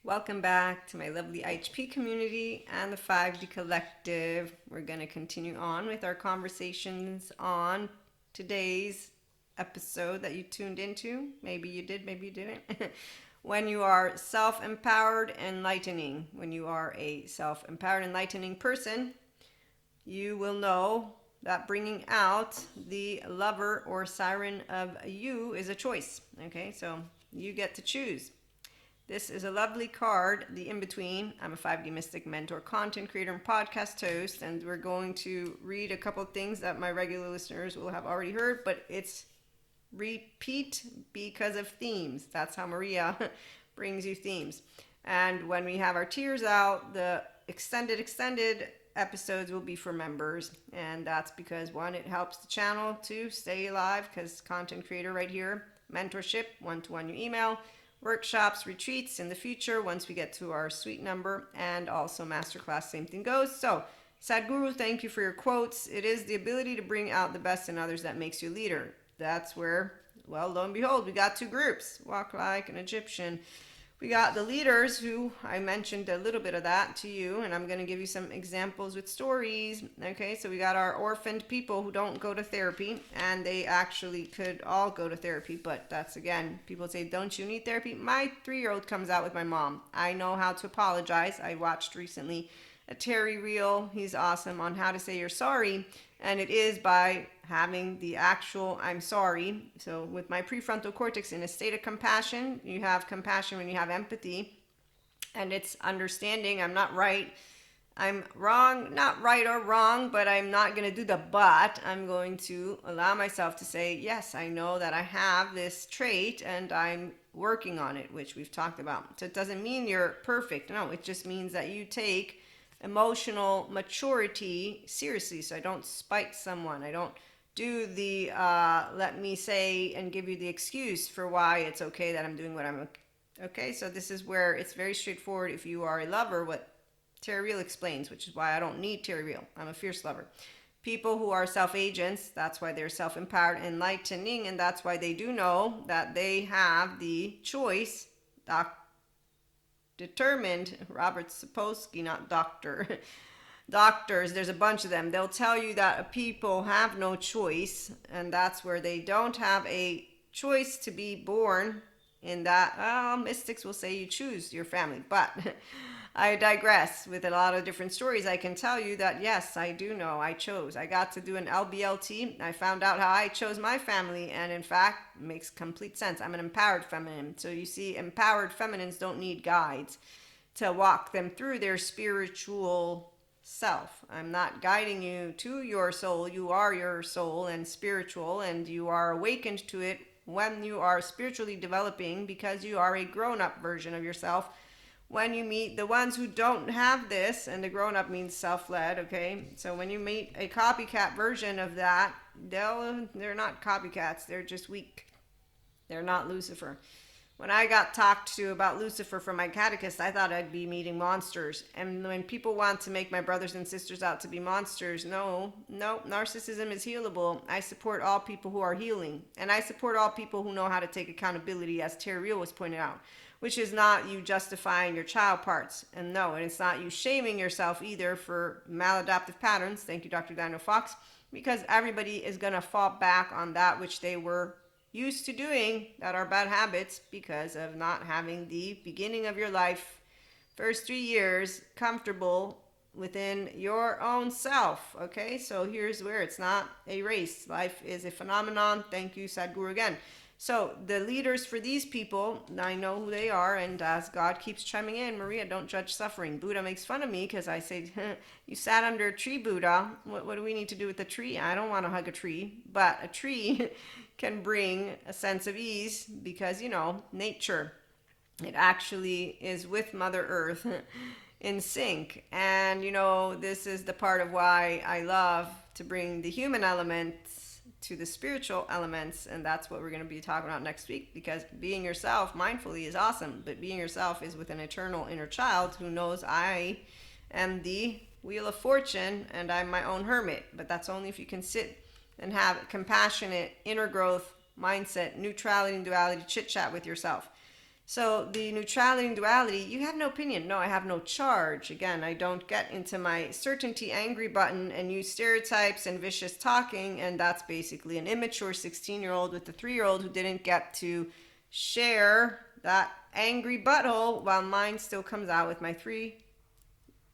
Welcome back to my lovely IHP community and the 5D Collective. We're going to continue on with our conversations on today's episode that you tuned into. Maybe you did, maybe you didn't. When you are self empowered, enlightening. When you are a self empowered, enlightening person, you will know that bringing out the lover or siren of you is a choice. Okay, so you get to choose. This is a lovely card, the in between. I'm a 5D Mystic mentor, content creator, and podcast host, and we're going to read a couple of things that my regular listeners will have already heard, but it's repeat because of themes. That's how Maria brings you themes. And when we have our tiers out, the extended episodes will be for members, and that's because one, it helps the channel to stay alive because content creator right here, mentorship, one-to-one you email, workshops, retreats in the future once we get to our suite number, and also masterclass, same thing goes. So Sadhguru, thank you for your quotes. It is the ability to bring out the best in others that makes you a leader. That's where, well, lo and behold, we got two groups. Walk like an Egyptian. We got the leaders who I mentioned a little bit of that to you, and I'm going to give you some examples with stories. Okay, so we got our orphaned people who don't go to therapy, and they actually could all go to therapy, but that's again, people say, don't you need therapy? My 3-year-old comes out with my mom. I know how to apologize. I watched recently a Terry reel. He's awesome on how to say you're sorry, and it is by having the actual I'm sorry. So with my prefrontal cortex in a state of compassion, you have compassion when you have empathy, and it's understanding I'm not right, I'm wrong, not right or wrong, but I'm not going to do the but. I'm going to allow myself to say, yes, I know that I have this trait and I'm working on it, which we've talked about. So it doesn't mean you're perfect. No, it just means that you take emotional maturity seriously. So I don't spite someone. I don't do the let me say and give you the excuse for why it's okay that I'm doing what I'm okay. So this is where it's very straightforward. If you are a lover, what Terry Real explains, which is why I don't need Terry Real. I'm a fierce lover. People who are self-agents, that's why they're self-empowered, enlightening, and that's why they do know that they have the choice. Determined, Robert Sapolsky, not doctor. Doctors, there's a bunch of them. They'll tell you that people have no choice, and that's where they don't have a choice to be born in that. Mystics will say you choose your family, but I digress. With a lot of different stories, I can tell you that yes, I do know I chose. I got to do an LBLT. I found out how I chose my family, and in fact, it makes complete sense. I'm an empowered feminine. So you see, empowered feminines don't need guides to walk them through their spiritual self. I'm not guiding you to your soul. You are your soul and spiritual, and you are awakened to it when you are spiritually developing because you are a grown-up version of yourself. When you meet the ones who don't have this, and the grown-up means self-led, okay? So when you meet a copycat version of that, they're not copycats. They're just weak. They're not Lucifer. When I got talked to about Lucifer from my catechist, I thought I'd be meeting monsters. And when people want to make my brothers and sisters out to be monsters, no, narcissism is healable. I support all people who are healing. And I support all people who know how to take accountability, as Terry Real was pointed out, which is not you justifying your child parts. And no, and it's not you shaming yourself either for maladaptive patterns. Thank you, Dr. Daniel Fox, because everybody is going to fall back on that which they were used to doing, that are bad habits, because of not having the beginning of your life, first 3 years, comfortable within your own self. Okay, so here's where it's not a race. Life is a phenomenon. Thank you, Sadhguru, again. So the leaders for these people, I know who they are, and as God keeps chiming in, Maria, don't judge suffering. Buddha makes fun of me because I say, you sat under a tree, Buddha. What do we need to do with the tree? I don't want to hug a tree, but a tree can bring a sense of ease because, nature, it actually is with Mother Earth in sync. And, this is the part of why I love to bring the human elements to the spiritual elements, and that's what we're going to be talking about next week, because being yourself mindfully is awesome, but being yourself is with an eternal inner child who knows I am the wheel of fortune and I'm my own hermit. But that's only if you can sit and have compassionate inner growth mindset, neutrality and duality chit chat with yourself. So the neutrality and duality, you have no opinion. No, I have no charge. Again, I don't get into my certainty angry button and use stereotypes and vicious talking. And that's basically an immature 16-year-old with a 3-year-old who didn't get to share that angry butthole while mine still comes out with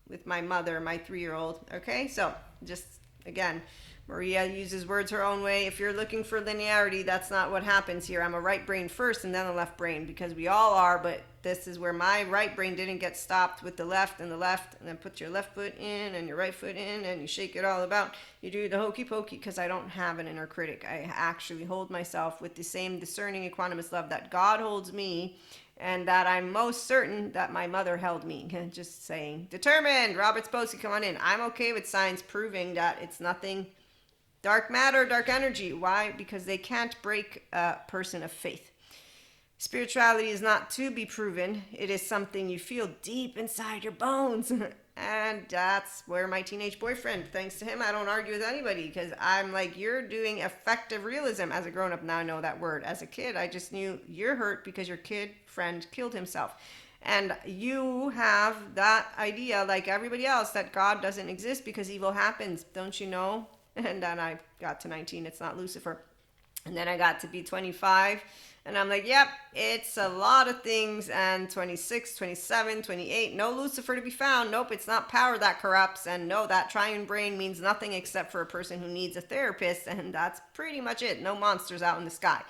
with my mother, my 3-year-old. Okay, so just again, Maria uses words her own way. If you're looking for linearity, that's not what happens here. I'm a right brain first and then a left brain, because we all are, but this is where my right brain didn't get stopped with the left, and then put your left foot in and your right foot in and you shake it all about. You do the hokey pokey, because I don't have an inner critic. I actually hold myself with the same discerning equanimous love that God holds me, and that I'm most certain that my mother held me. Just saying. Determined. Robert Sposey, come on in. I'm okay with science proving that it's nothing dark matter, dark energy. Why? Because they can't break a person of faith. Spirituality is not to be proven. It is something you feel deep inside your bones. And that's where my teenage boyfriend, thanks to him, I don't argue with anybody, because I'm like, you're doing effective realism. As a grown-up, now I know that word. As a kid, I just knew you're hurt because your kid friend killed himself. And you have that idea, like everybody else, that God doesn't exist because evil happens. Don't you know? And then I got to 19, it's not Lucifer. And then I got to be 25, and I'm like, yep, it's a lot of things. And 26, 27, 28, no Lucifer to be found. Nope, it's not power that corrupts. And no, that triune brain means nothing except for a person who needs a therapist. And that's pretty much it. No monsters out in the sky.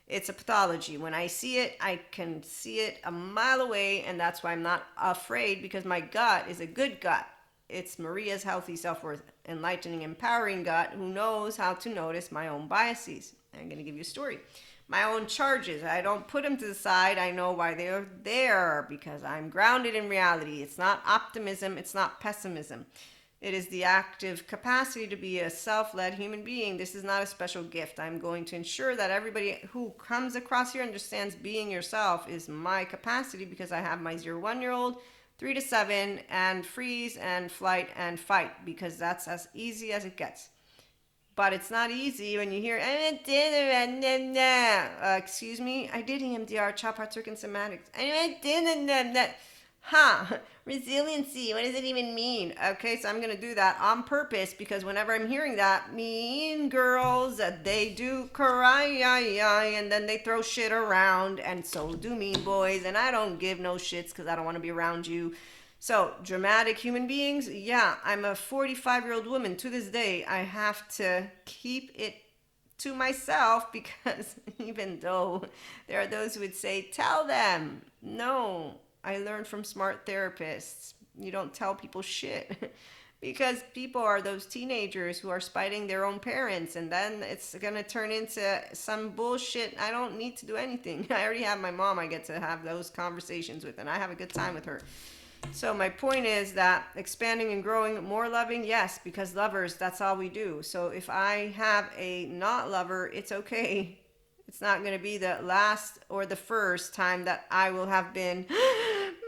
It's a pathology. When I see it, I can see it a mile away. And that's why I'm not afraid, because my gut is a good gut. It's Maria's healthy, self-worth, enlightening, empowering gut who knows how to notice my own biases. I'm going to give you a story. My own charges, I don't put them to the side. I know why they're there, because I'm grounded in reality. It's not optimism. It's not pessimism. It is the active capacity to be a self-led human being. This is not a special gift. I'm going to ensure that everybody who comes across here understands being yourself is my capacity, because I have my 0-1-year-old, 3 to 7, and freeze and flight and fight, because that's as easy as it gets. But it's not easy when you hear, excuse me, I did EMDR, chop heart circuit somatics. Resiliency, what does it even mean? Okay, so I'm going to do that on purpose, because whenever I'm hearing that, mean girls, they do cry, and then they throw shit around, and so do mean boys, and I don't give no shits because I don't want to be around you. So, dramatic human beings, yeah, I'm a 45-year-old woman. To this day, I have to keep it to myself, because even though there are those who would say, tell them. No, I learned from smart therapists. You don't tell people shit. Because people are those teenagers who are spiting their own parents, and then it's going to turn into some bullshit. I don't need to do anything. I already have my mom I get to have those conversations with, and I have a good time with her. So my point is that expanding and growing, more loving, yes, because lovers, that's all we do. So if I have a not lover, it's okay. It's not going to be the last or the first time that I will have been,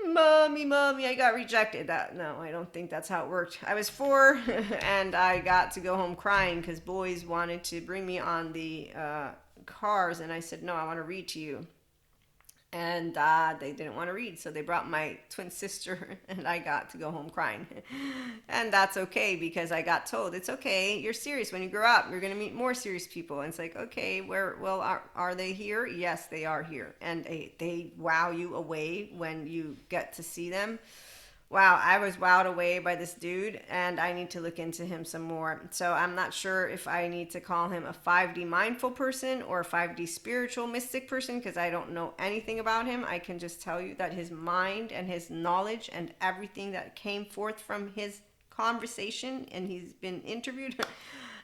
mommy, I got rejected. No, I don't think that's how it worked. I was 4 and I got to go home crying because boys wanted to bring me on the cars, and I said, no, I want to read to you. And they didn't want to read, so they brought my twin sister, and I got to go home crying. And that's okay, because I got told, it's okay, you're serious. When you grow up, you're going to meet more serious people. And it's like, okay, are they here? Yes, they are here. And they wow you away when you get to see them. Wow, I was wowed away by this dude, and I need to look into him some more. So I'm not sure if I need to call him a 5D mindful person or a 5D spiritual mystic person, because I don't know anything about him. I can just tell you that his mind and his knowledge and everything that came forth from his conversation, and he's been interviewed,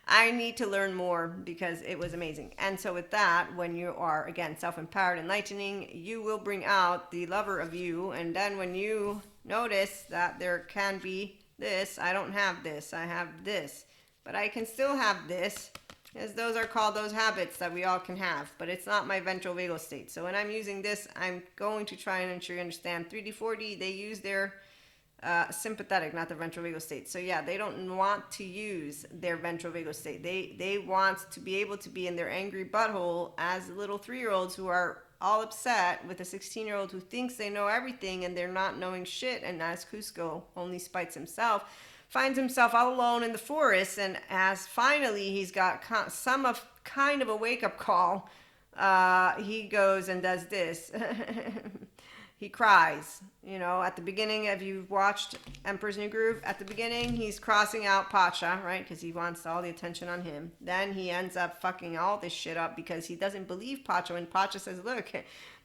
I need to learn more, because it was amazing. And so with that, when you are, again, self-empowered, enlightening, you will bring out the lover of you. And then when you notice that there can be this, I don't have this, I have this, but I can still have this, as those are called those habits that we all can have, but it's not my ventral vagal state. So when I'm using this, I'm going to try and ensure you understand 3D, 4D, they use their sympathetic, not the ventral vagal state. So yeah, they don't want to use their ventral vagal state. They want to be able to be in their angry butthole as little 3-year-olds who are all upset with a 16-year-old who thinks they know everything and they're not knowing shit. And as Cusco only spites himself, finds himself all alone in the forest, and as finally he's got kind of a wake-up call, he goes and does this. He cries. At the beginning, if you've watched Emperor's New Groove, at the beginning, he's crossing out Pacha, right? Because he wants all the attention on him. Then he ends up fucking all this shit up because he doesn't believe Pacha. And Pacha says, look,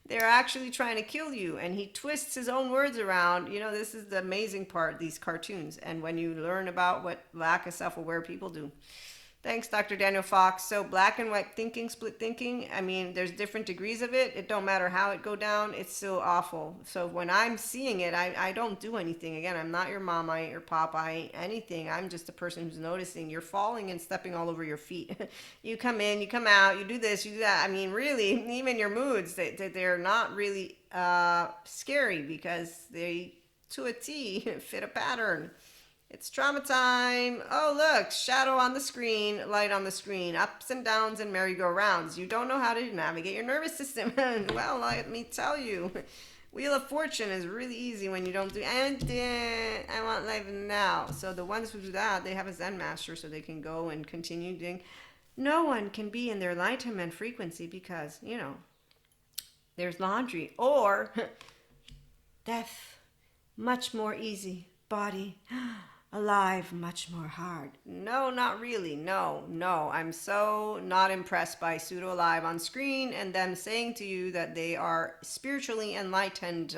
they're actually trying to kill you. And he twists his own words around. This is the amazing part, these cartoons. And when you learn about what lack of self-aware people do. Thanks, Dr. Daniel Fox. So black and white thinking, split thinking, there's different degrees of it. It don't matter how it go down. It's still awful. So when I'm seeing it, I don't do anything. Again, I'm not your mama, I ain't your papa, I ain't anything. I'm just a person who's noticing. You're falling and stepping all over your feet. You come in, you come out, you do this, you do that. Really, even your moods, they're not really scary because they, to a T, fit a pattern. It's trauma time. Oh, look, shadow on the screen, light on the screen, ups and downs and merry-go-rounds. You don't know how to navigate your nervous system. Well, let me tell you, Wheel of Fortune is really easy when you don't do, I want life now. So the ones who do that, they have a Zen master so they can go and continue doing. No one can be in their enlightenment frequency because, there's laundry. Or death, much more easy. Body, alive, much more hard. No, not really. No. I'm so not impressed by pseudo alive on screen and them saying to you that they are spiritually enlightened.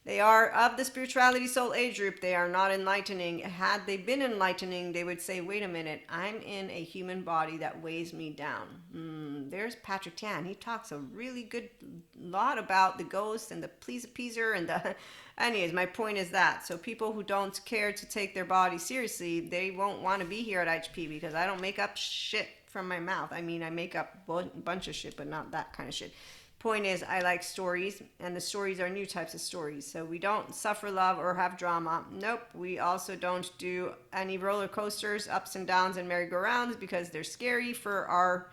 They are of the spirituality soul age group. They are not enlightening. Had they been enlightening, they would say, wait a minute, I'm in a human body that weighs me down. There's Patrick Tan. He talks a really good lot about the ghost and the please-a-peaser and the... Anyways, my point is that. So people who don't care to take their body seriously, they won't want to be here at HP because I don't make up shit from my mouth. I make up a bunch of shit, but not that kind of shit. Point is, I like stories, and the stories are new types of stories. So we don't suffer love or have drama. Nope. We also don't do any roller coasters, ups and downs, and merry-go-rounds because they're scary for our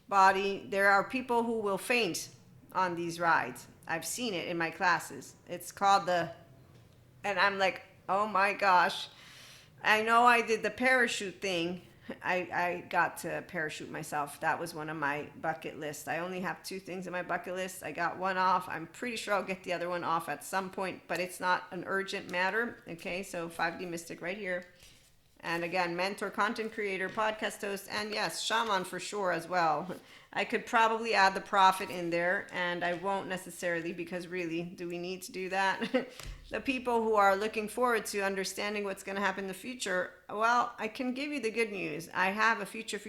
body. There are people who will faint on these rides. I've seen it in my classes. It's called and I'm like, oh my gosh. I know I did the parachute thing. I got to parachute myself. That was one of my bucket lists. I only have 2 things in my bucket list. I got one off. I'm pretty sure I'll get the other one off at some point, but it's not an urgent matter. Okay, so 5D Mystic right here. And again, mentor, content creator, podcast host, and yes, shaman for sure as well. I could probably add the prophet in there, and I won't necessarily because really, do we need to do that? The people who are looking forward to understanding what's going to happen in the future, well, I can give you the good news. I have a future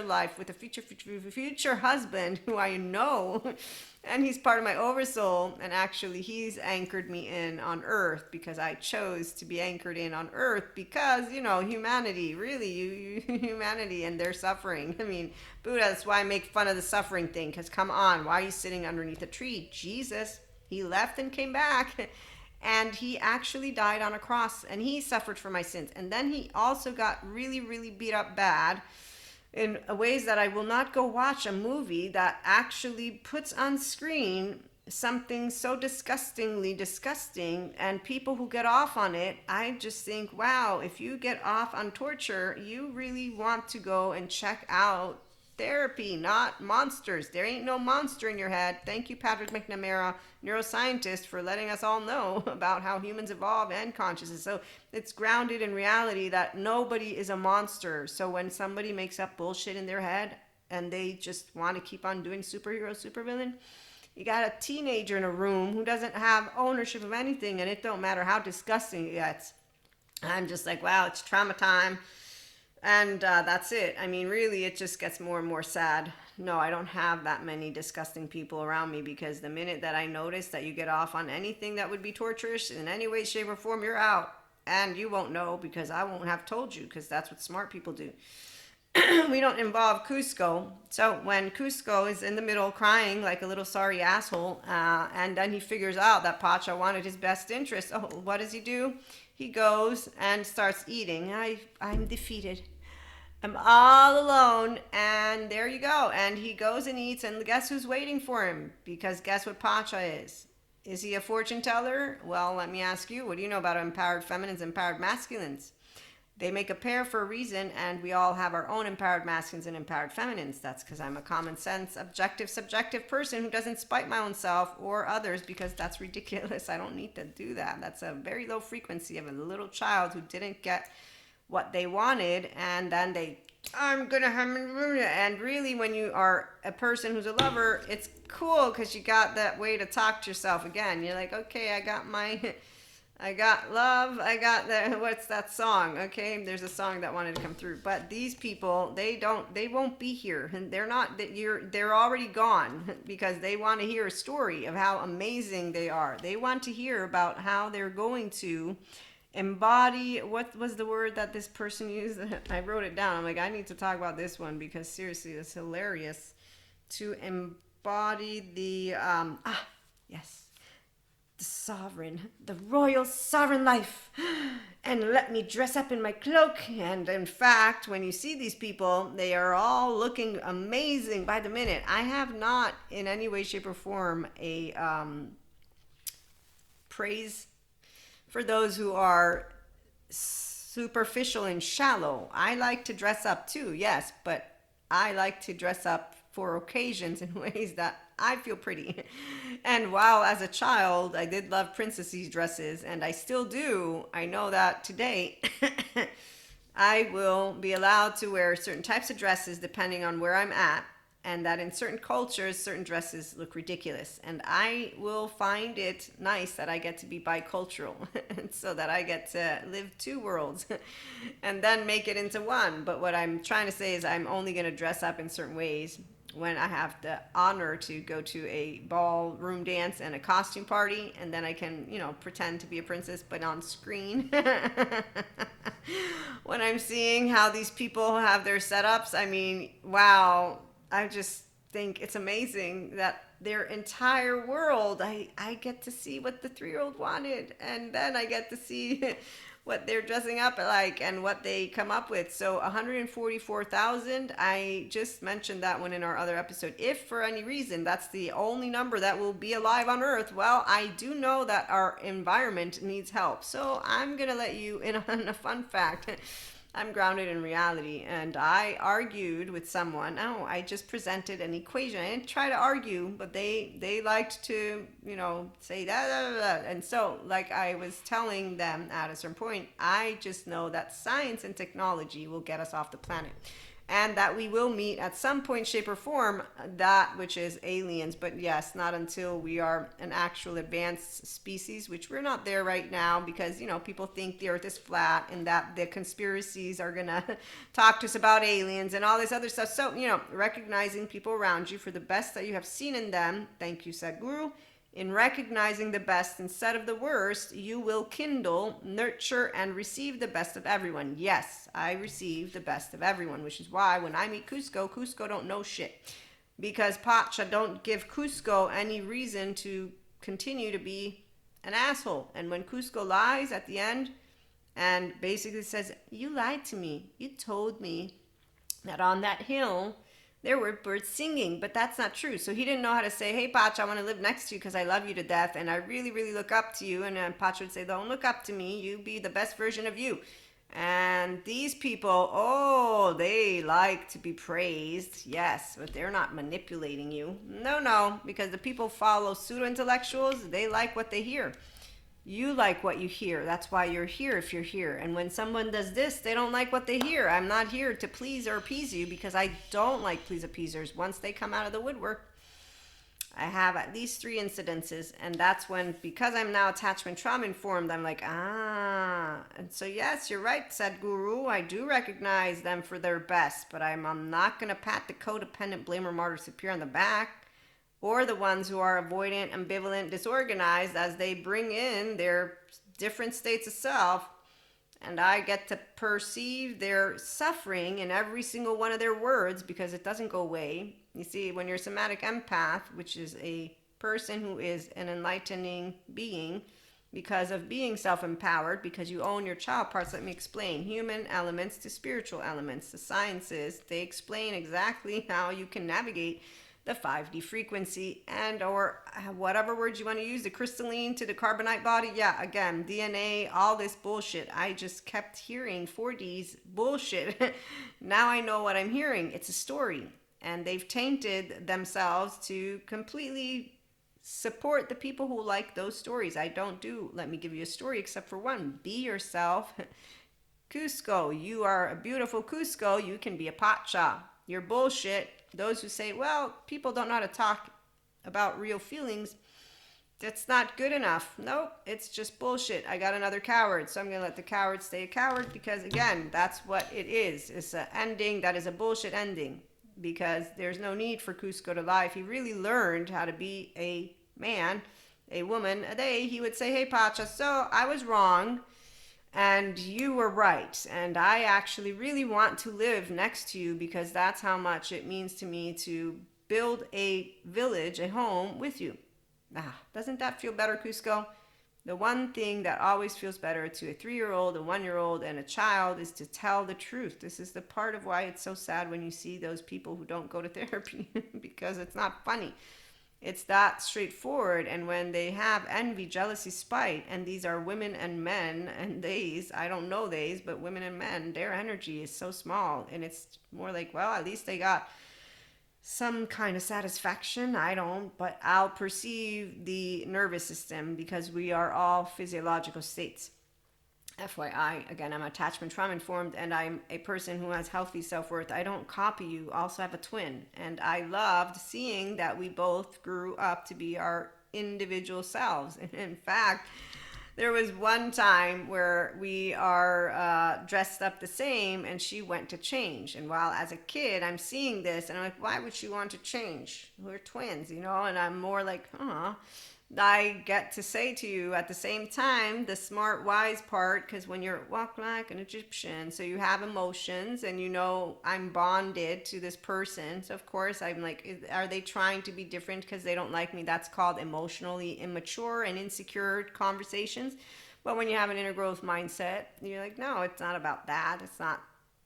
life with a future husband who I know, and he's part of my oversoul, and actually he's anchored me in on earth because I chose to be anchored in on earth because, humanity, really, humanity and their suffering. Buddha, that's why I make fun of the suffering thing, because come on, why are you sitting underneath a tree? Jesus, he left and came back, and he actually died on a cross, and he suffered for my sins. And then he also got really, really beat up bad in ways that I will not go watch a movie that actually puts on screen something so disgustingly disgusting, and people who get off on it, I just think, wow, if you get off on torture, you really want to go and check out therapy, not monsters. There ain't no monster in your head. Thank you, Patrick McNamara, neuroscientist, for letting us all know about how humans evolve and consciousness. So it's grounded in reality that nobody is a monster. So when somebody makes up bullshit in their head and they just want to keep on doing superhero, supervillain, you got a teenager in a room who doesn't have ownership of anything, and it don't matter how disgusting it gets. I'm just like, wow, it's trauma time. And that's it. Really, it just gets more and more sad. No, I don't have that many disgusting people around me because the minute that I notice that you get off on anything that would be torturous in any way, shape, or form, you're out. And you won't know because I won't have told you because that's what smart people do. We don't involve Cusco. So when Cusco is in the middle crying like a little sorry asshole, and then he figures out that Pacha wanted his best interest, what does he do? He goes and starts eating. I'm defeated. I'm all alone, and there you go. And he goes and eats, and guess who's waiting for him? Because guess what Pacha is? Is he a fortune teller? Well, let me ask you, what do you know about empowered feminines, empowered masculines? They make a pair for a reason, and we all have our own empowered masculines and empowered feminines. That's because I'm a common sense, objective, subjective person who doesn't spite my own self or others, because that's ridiculous. I don't need to do that. That's a very low frequency of a little child who didn't get what they wanted, and then I'm gonna have, and really when you are a person who's a lover, it's cool because you got that way to talk to yourself again. You're like, okay, I got love, I got the, what's that song? Okay, there's a song that wanted to come through, but these people, they won't be here, and they're already gone because they want to hear a story of how amazing they are. They want to hear about how they're going to embody, what was the word that this person used? I wrote it down. I'm like, I need to talk about this one because seriously, it's hilarious. To embody the yes, the sovereign, the royal sovereign life, and let me dress up in my cloak. And in fact, when you see these people, they are all looking amazing by the minute. I have not in any way, shape, or form a praise for those who are superficial and shallow. I like to dress up too, yes, but I like to dress up for occasions in ways that I feel pretty. And while as a child I did love princessy dresses, and I still do, I know that today I will be allowed to wear certain types of dresses depending on where I'm at, and that in certain cultures, certain dresses look ridiculous. And I will find it nice that I get to be bicultural, so that I get to live two worlds and then make it into one. But what I'm trying to say is I'm only going to dress up in certain ways when I have the honor to go to a ballroom dance and a costume party, and then I can, pretend to be a princess, but on screen. When I'm seeing how these people have their setups, I mean, wow, I just think it's amazing that their entire world, I get to see what the 3-year-old wanted, and then I get to see what they're dressing up like and what they come up with. So 144,000, I just mentioned that one in our other episode. If for any reason that's the only number that will be alive on Earth, well, I do know that our environment needs help. So I'm going to let you in on a fun fact. I'm grounded in reality, and I argued with someone. Oh, I just presented an equation. I didn't try to argue, but they liked to, say that. And so, like I was telling them at a certain point, I just know that science and technology will get us off the planet, and that we will meet at some point, shape, or form that which is aliens. But yes, not until we are an actual advanced species, which we're not there right now, because people think the earth is flat and that the conspiracies are gonna talk to us about aliens and all this other stuff. So recognizing people around you for the best that you have seen in them, thank you, Sadhguru. In recognizing the best instead of the worst, you will kindle, nurture, and receive the best of everyone. Yes, I receive the best of everyone, which is why when I meet Cusco don't know shit. Because Pacha don't give Cusco any reason to continue to be an asshole. And when Cusco lies at the end and basically says, you lied to me. You told me that on that hill there were birds singing, but that's not true. So he didn't know how to say, hey, Pacha, I want to live next to you because I love you to death, and I really, really look up to you. And then Pacha would say, don't look up to me. You be the best version of you. And these people, oh, they like to be praised. Yes, but they're not manipulating you. No, because the people follow pseudo-intellectuals. They like what they hear. You like what you hear. That's why you're here if you're here. And when someone does this, they don't like what they hear. I'm not here to please or appease you because I don't like please appeasers. Once they come out of the woodwork, I have at least 3 incidences. And that's when, because I'm now attachment trauma informed, I'm like, And so yes, you're right, Sadhguru. I do recognize them for their best, but I'm not going to pat the codependent blamer martyr superior on the back, or the ones who are avoidant, ambivalent, disorganized as they bring in their different states of self, and I get to perceive their suffering in every single one of their words because it doesn't go away. You see, when you're a somatic empath, which is a person who is an enlightening being, because of being self-empowered, because you own your child parts. Let me explain. Human elements to spiritual elements. The sciences, they explain exactly how you can navigate the 5D frequency, and or whatever words you want to use, the crystalline to the carbonite body. Yeah, again, DNA, all this bullshit. I just kept hearing 4D's bullshit. Now I know what I'm hearing. It's a story. And they've tainted themselves to completely support the people who like those stories. I don't do, let me give you a story, except for one. Be yourself. Cusco, you are a beautiful Cusco. You can be a pacha. You're bullshit. Those who say, well, people don't know how to talk about real feelings, that's not good enough. Nope, it's just bullshit. I got another coward, so I'm going to let the coward stay a coward, because again, that's what it is. It's an ending that is a bullshit ending, because there's no need for Cusco to lie. If he really learned how to be a man, a woman, a day, he would say, hey, Pacha, so I was wrong and you were right. And I actually really want to live next to you, because that's how much it means to me to build a village, a home with you. Doesn't that feel better, Cusco? The one thing that always feels better to a 3-year-old, a 1-year-old, and a child is to tell the truth. This is the part of why it's so sad when you see those people who don't go to therapy because it's not funny. It's that straightforward. And when they have envy, jealousy, spite, and these are women and men, and these, I don't know these, but women and men, their energy is so small. And it's more like, well, at least they got some kind of satisfaction. I don't, but I'll perceive the nervous system, because we are all physiological states. FYI, again, I'm attachment trauma informed, and I'm a person who has healthy self-worth. I don't copy you. Also have a twin, and I loved seeing that we both grew up to be our individual selves. And in fact, there was one time where we are dressed up the same, and she went to change. And while as a kid, I'm seeing this, and I'm like, why would she want to change? We're twins, And I'm more like, I get to say to you at the same time, the smart, wise part, because when you're walk like an Egyptian, so you have emotions, and I'm bonded to this person. So of course I'm like, are they trying to be different because they don't like me? That's called emotionally immature and insecure conversations. But when you have an inner growth mindset, you're like, no, it's not about that.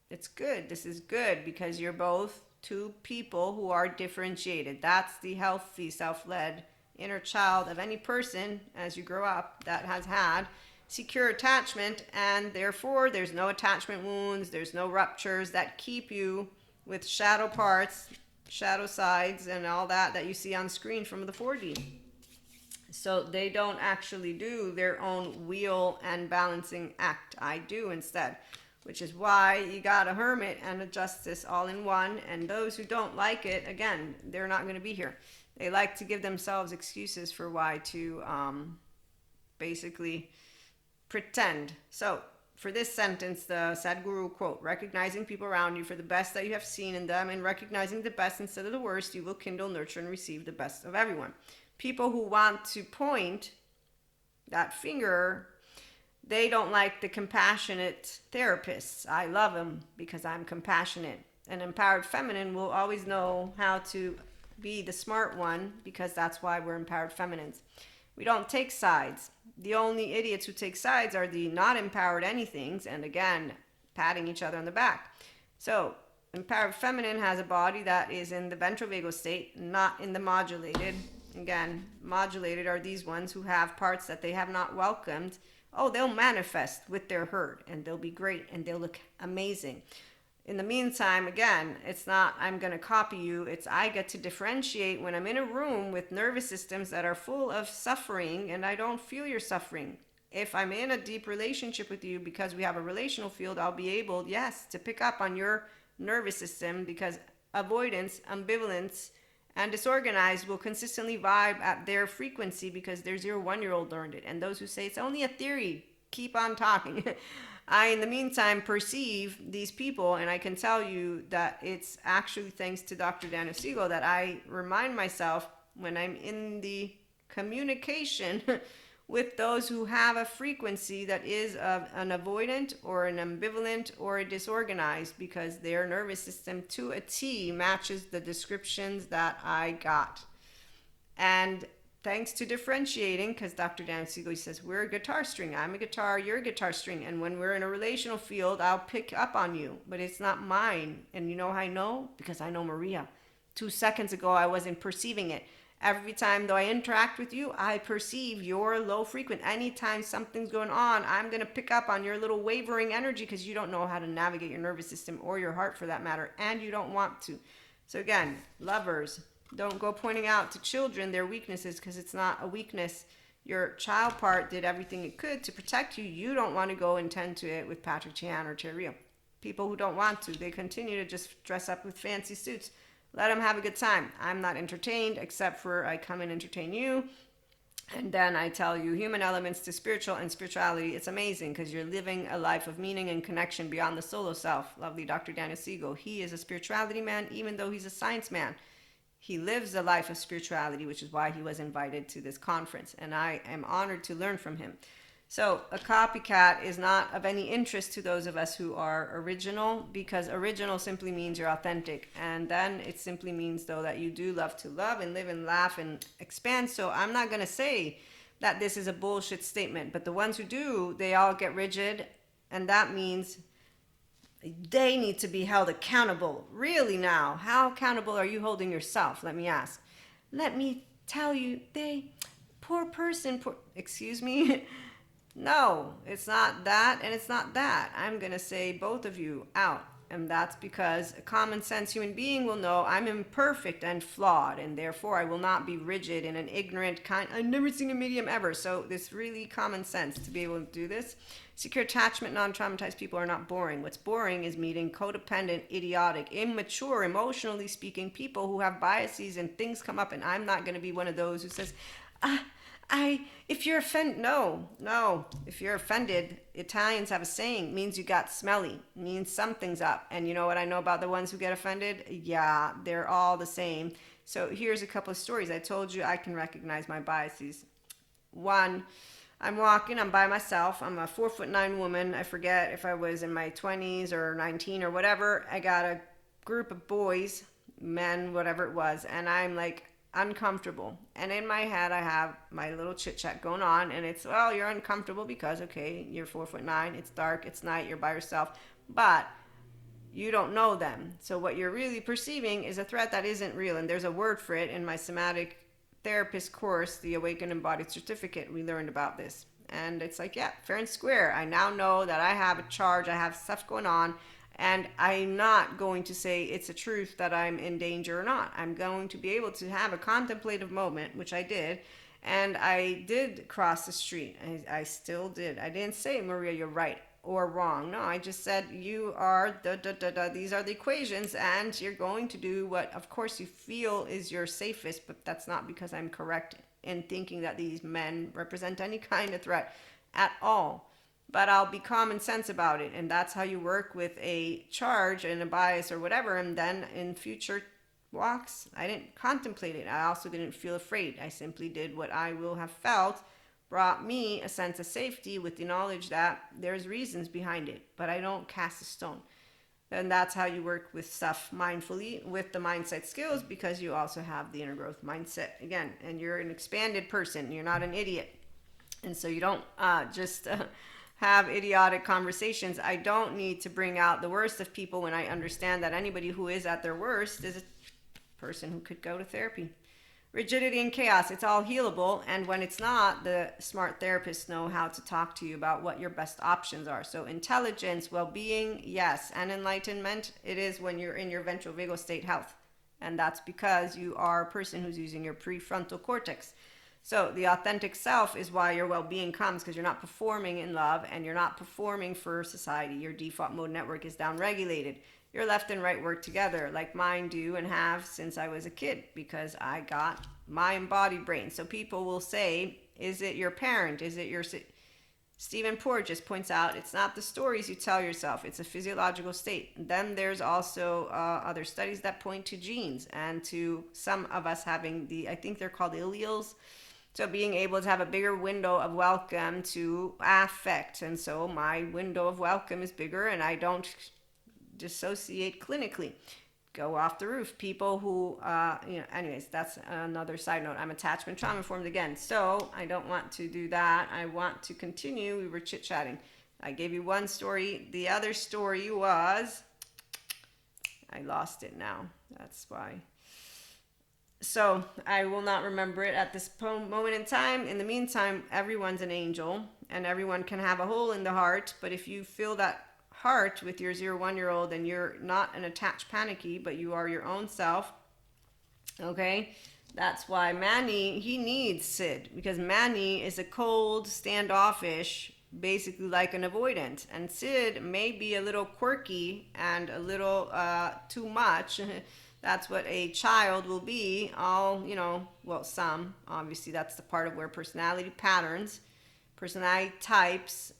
It's good. This is good, because you're both two people who are differentiated. That's the healthy, self-led inner child of any person as you grow up that has had secure attachment, and therefore there's no attachment wounds, there's no ruptures that keep you with shadow parts, shadow sides, and all that you see on screen from the 4D. So they don't actually do their own wheel and balancing act. I do instead, which is why you got a hermit and a justice all in one. And those who don't like it, again, they're not going to be here. They like to give themselves excuses for why to basically pretend. So for this sentence, the Sadhguru quote, recognizing people around you for the best that you have seen in them, and recognizing the best instead of the worst, you will kindle, nurture, and receive the best of everyone. People who want to point that finger, they don't like the compassionate therapists. I love them because I'm compassionate. An empowered feminine will always know how to be the smart one, because that's why we're empowered feminines. We don't take sides. The only idiots who take sides are the not empowered anythings, and again, patting each other on the back. So empowered feminine has a body that is in the ventral vagal state, not in the modulated. Again, modulated are these ones who have parts that they have not welcomed. Oh, they'll manifest with their herd, and they'll be great, and they'll look amazing. In the meantime, again, it's not I'm going to copy you. It's I get to differentiate when I'm in a room with nervous systems that are full of suffering, and I don't feel your suffering. If I'm in a deep relationship with you, because we have a relational field, I'll be able, yes, to pick up on your nervous system, because avoidance, ambivalence, and disorganized will consistently vibe at their frequency, because their 0-1-year-old learned it. And those who say it's only a theory, keep on talking. I, in the meantime, perceive these people, and I can tell you that it's actually thanks to Dr. Daniel Siegel that I remind myself when I'm in the communication with those who have a frequency that is of an avoidant or an ambivalent or a disorganized, because their nervous system to a T matches the descriptions that I got. And thanks to differentiating, because Dr. Dan Siegel says we're a guitar string. I'm a guitar, you're a guitar string. And when we're in a relational field, I'll pick up on you, but it's not mine. And you know how I know? Because I know Maria. 2 seconds ago, I wasn't perceiving it. Every time though I interact with you, I perceive your low frequent. Anytime something's going on, I'm going to pick up on your little wavering energy because you don't know how to navigate your nervous system or your heart for that matter, and you don't want to. So again, lovers, don't go pointing out to children their weaknesses because it's not a weakness. Your child part did everything it could to protect you. You don't want to go and tend to it with Patrick Chan or Terry Rio. People who don't want to, they continue to just dress up with fancy suits. Let them have a good time. I'm not entertained except for I come and entertain you. And then I tell you human elements to spiritual and spirituality. It's amazing because you're living a life of meaning and connection beyond the solo self. Lovely Dr. Daniel Siegel. He is a spirituality man, even though he's a science man. He lives a life of spirituality, which is why he was invited to this conference. And I am honored to learn from him. So a copycat is not of any interest to those of us who are original, because original simply means you're authentic. And then it simply means, though, that you do love to love and live and laugh and expand. So I'm not going to say that this is a bullshit statement, but the ones who do, they all get rigid. And that means they need to be held accountable. Really now, how accountable are you holding yourself? Let me ask. Let me tell you, poor person, excuse me. No, it's not that, and it's not that. I'm going to say both of you out. And that's because a common sense human being will know I'm imperfect and flawed, and therefore I will not be rigid in an ignorant kind. I've never seen a medium ever. So this really common sense to be able to do this. Secure attachment, non-traumatized people are not boring. What's boring is meeting codependent, idiotic, immature, emotionally speaking people who have biases and things come up. And I'm not going to be one of those who says, if you're offended, no. If you're offended, Italians have a saying, means you got smelly, means something's up. And you know what I know about the ones who get offended? Yeah, they're all the same. So here's a couple of stories. I told you I can recognize my biases. One, I'm walking, I'm by myself. I'm a 4'9" woman. I forget if I was in my 20s or 19 or whatever. I got a group of boys, men, whatever it was. And I'm like, uncomfortable, and in my head I have my little chit chat going on, and it's, well, you're uncomfortable because, okay, you're 4'9", it's dark, it's night, you're by yourself, but you don't know them. So what you're really perceiving is a threat that isn't real, and there's a word for it. In my somatic therapist course, the Awakened Embodied Certificate, we learned about this, and it's like, yeah, fair and square. I now know that I have a charge, I have stuff going on. And I'm not going to say it's a truth that I'm in danger or not. I'm going to be able to have a contemplative moment, which I did. And I did cross the street. I still did. I didn't say, Maria, you're right or wrong. No, I just said, you are, these are the equations. And you're going to do what, of course, you feel is your safest. But that's not because I'm correct in thinking that these men represent any kind of threat at all. But I'll be common sense about it, and that's how you work with a charge and a bias or whatever. And then in future walks, I didn't contemplate it. I also didn't feel afraid. I simply did what I will have felt brought me a sense of safety with the knowledge that there's reasons behind it, but I don't cast a stone. And that's how you work with stuff mindfully with the mindset skills, because you also have the inner growth mindset again, and you're an expanded person. You're not an idiot. And so you don't just have idiotic conversations. I don't need to bring out the worst of people when I understand that anybody who is at their worst is a person who could go to therapy. Rigidity and chaos, it's all healable. And when it's not, the smart therapists know how to talk to you about what your best options are. So intelligence, well-being, yes. And enlightenment, it is when you're in your ventral vagal state health. And that's because you are a person who's using your prefrontal cortex. So the authentic self is why your well-being comes, because you're not performing in love and you're not performing for society. Your default mode network is down-regulated. Your left and right work together like mine do and have since I was a kid, because I got my embodied brain. So people will say, is it your parent? Is it your... Stephen Porges points out, it's not the stories you tell yourself, it's a physiological state. Then there's also other studies that point to genes and to some of us having I think they're called alleles. So being able to have a bigger window of welcome to affect. And so my window of welcome is bigger, and I don't dissociate clinically. go off the roof. People who, anyways, that's another side note. I'm attachment trauma informed again, so I don't want to do that. I want to continue. We were chit-chatting. I gave you one story. The other story was, I lost it now. That's why. So I will not remember it at this moment in time. In the meantime, everyone's an angel and everyone can have a hole in the heart. But if you fill that heart with your 0-1-year-old and you're not an attached panicky, but you are your own self, okay? That's why Manny, he needs Sid, because Manny is a cold, standoffish, basically like an avoidant. And Sid may be a little quirky and a little too much. That's what a child will be. Some. Obviously, that's the part of where personality patterns, personality types,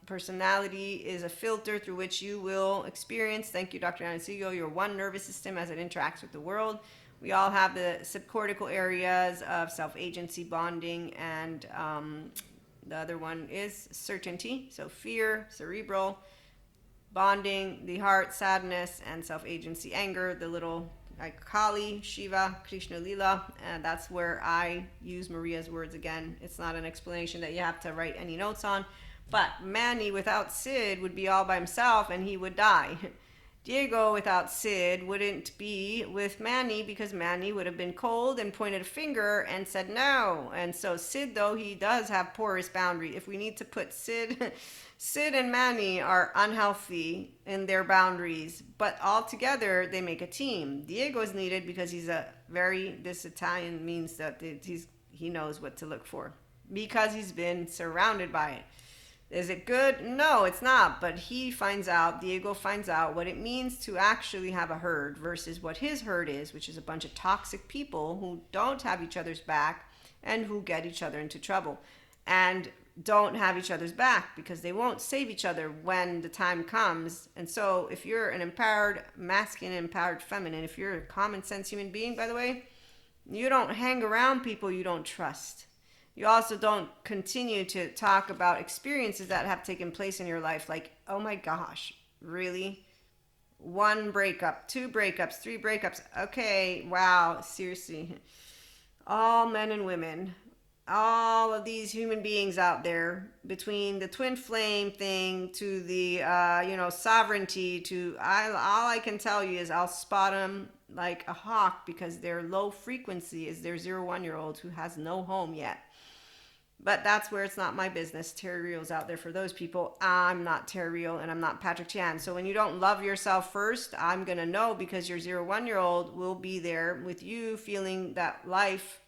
personality is a filter through which you will experience, thank you, Dr. Anasigo, your one nervous system as it interacts with the world. We all have the subcortical areas of self-agency, bonding, and the other one is certainty. So fear, cerebral, bonding, the heart, sadness, and self-agency, anger, the little like Kali, Shiva, Krishna Lila, and that's where I use Maria's words again. It's not an explanation that you have to write any notes on, but Manny without Sid would be all by himself and he would die. Diego without Sid wouldn't be with Manny because Manny would have been cold and pointed a finger and said no. And so Sid, though he does have porous boundary, if we need to put Sid and Manny are unhealthy in their boundaries, but all together they make a team. Diego is needed because this Italian means that he knows what to look for because he's been surrounded by it. Is it good? No, it's not. But Diego finds out what it means to actually have a herd versus what his herd is, which is a bunch of toxic people who don't have each other's back and who get each other into trouble and don't have each other's back because they won't save each other when the time comes. And so if you're an empowered masculine, empowered feminine, if you're a common sense human being, by the way, you don't hang around people you don't trust. You also don't continue to talk about experiences that have taken place in your life. Like, oh my gosh, really? 1 breakup, 2 breakups, 3 breakups. Okay, wow, seriously. All men and women, all of these human beings out there, between the twin flame thing to the, sovereignty to, all I can tell you is I'll spot them like a hawk because their low frequency is their 0-1-year-old who has no home yet. But that's where it's not my business. Terry Real's out there for those people. I'm not Terry Real and I'm not Patrick Chan. So when you don't love yourself first, I'm going to know because your 0-1-year-old will be there with you feeling that life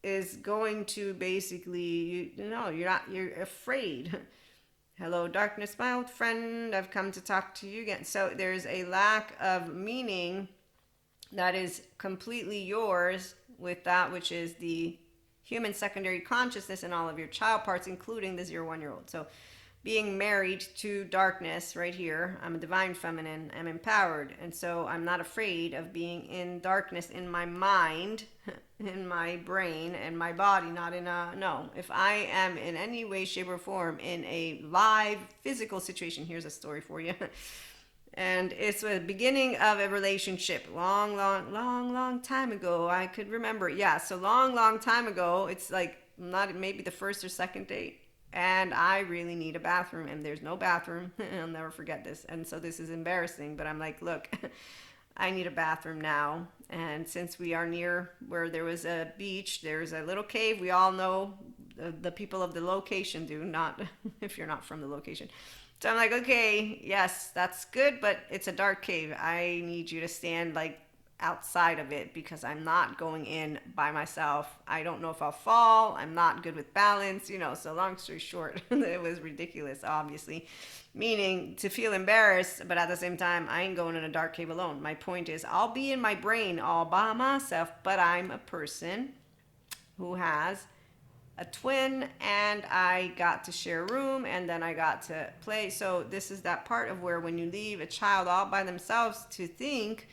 is going to basically, you're afraid. Hello, darkness, my old friend. I've come to talk to you again. So there's a lack of meaning that is completely yours with that which is the human secondary consciousness and all of your child parts, including the 0-1-year-old. So being married to darkness right here, I'm a divine feminine, I'm empowered. And so I'm not afraid of being in darkness in my mind, in my brain, and my body, not in if I am in any way, shape, or form in a live physical situation, here's a story for you. And it's the beginning of a relationship long time ago. I could remember. Yeah, so long time ago. It's like not maybe the first or second date. And I really need a bathroom. And there's no bathroom. I'll never forget this. And so this is embarrassing. But I'm like, look, I need a bathroom now. And since we are near where there was a beach, there's a little cave. We all know the people of the location do, not if you're not from the location. So I'm like, okay, yes, that's good, but it's a dark cave. I need you to stand like outside of it because I'm not going in by myself. I don't know if I'll fall. I'm not good with balance, so long story short, it was ridiculous, obviously. Meaning to feel embarrassed, but at the same time, I ain't going in a dark cave alone. My point is I'll be in my brain all by myself, but I'm a person who has a twin and I got to share a room and then I got to play. So this is that part of where when you leave a child all by themselves to think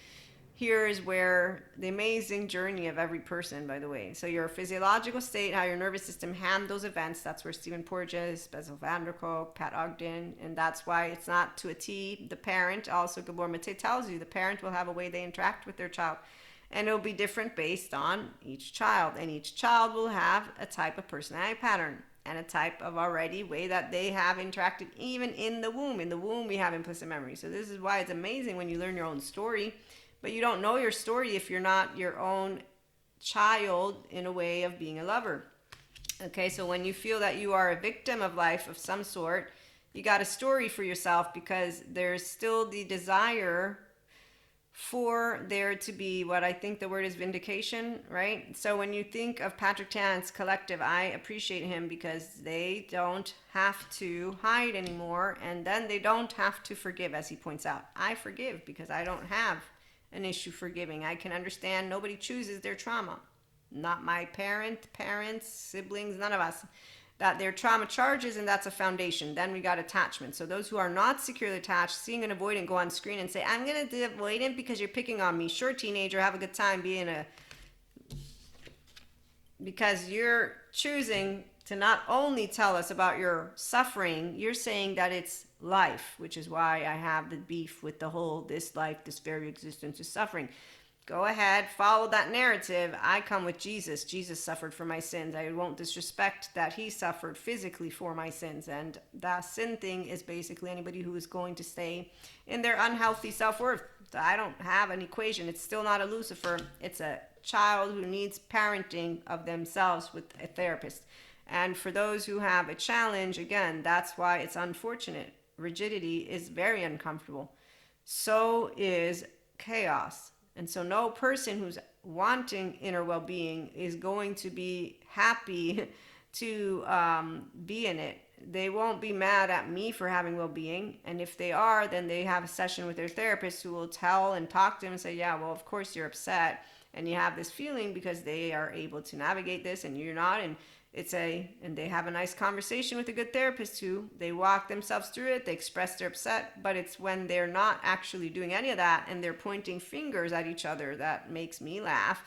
here is where the amazing journey of every person, by the way. So your physiological state, how your nervous system handles events, that's where Stephen Porges, Bessel van der Kolk, Pat Ogden, and that's why it's not to a T. The parent, also Gabor Mate tells you, the parent will have a way they interact with their child. And it'll be different based on each child. And each child will have a type of personality pattern and a type of already way that they have interacted even in the womb. In the womb, we have implicit memory. So this is why it's amazing when you learn your own story. But you don't know your story if you're not your own child in a way of being a lover. Okay, so when you feel that you are a victim of life of some sort, you got a story for yourself, because there's still the desire for there to be what I think the word is vindication, right? So when you think of Patrick Tan's collective, I appreciate him because they don't have to hide anymore, and then they don't have to forgive, as he points out. I forgive because I don't have an issue forgiving. I can understand nobody chooses their trauma. Not my parents, siblings, none of us. That their trauma charges, and that's a foundation. Then we got attachment. So those who are not securely attached, seeing an avoidant go on screen and say, I'm going to do avoidant because you're picking on me. Sure, teenager, have a good time being because you're choosing to not only tell us about your suffering, you're saying that it's life, which is why I have the beef with the whole this life, this very existence is suffering. Go ahead, follow that narrative. I come with Jesus. Jesus suffered for my sins. I won't disrespect that he suffered physically for my sins. And that sin thing is basically anybody who is going to stay in their unhealthy self-worth. So I don't have an equation. It's still not a Lucifer. It's a child who needs parenting of themselves with a therapist. And for those who have a challenge, again, that's why it's unfortunate. Rigidity is very uncomfortable. So is chaos. And so no person who's wanting inner well-being is going to be happy to be in it. They won't be mad at me for having well-being. And if they are, then they have a session with their therapist who will tell and talk to them and say, yeah, well, of course you're upset. And you have this feeling because they are able to navigate this and you're not. And they have a nice conversation with a good therapist who they walk themselves through it. They express their upset, but it's when they're not actually doing any of that and they're pointing fingers at each other that makes me laugh.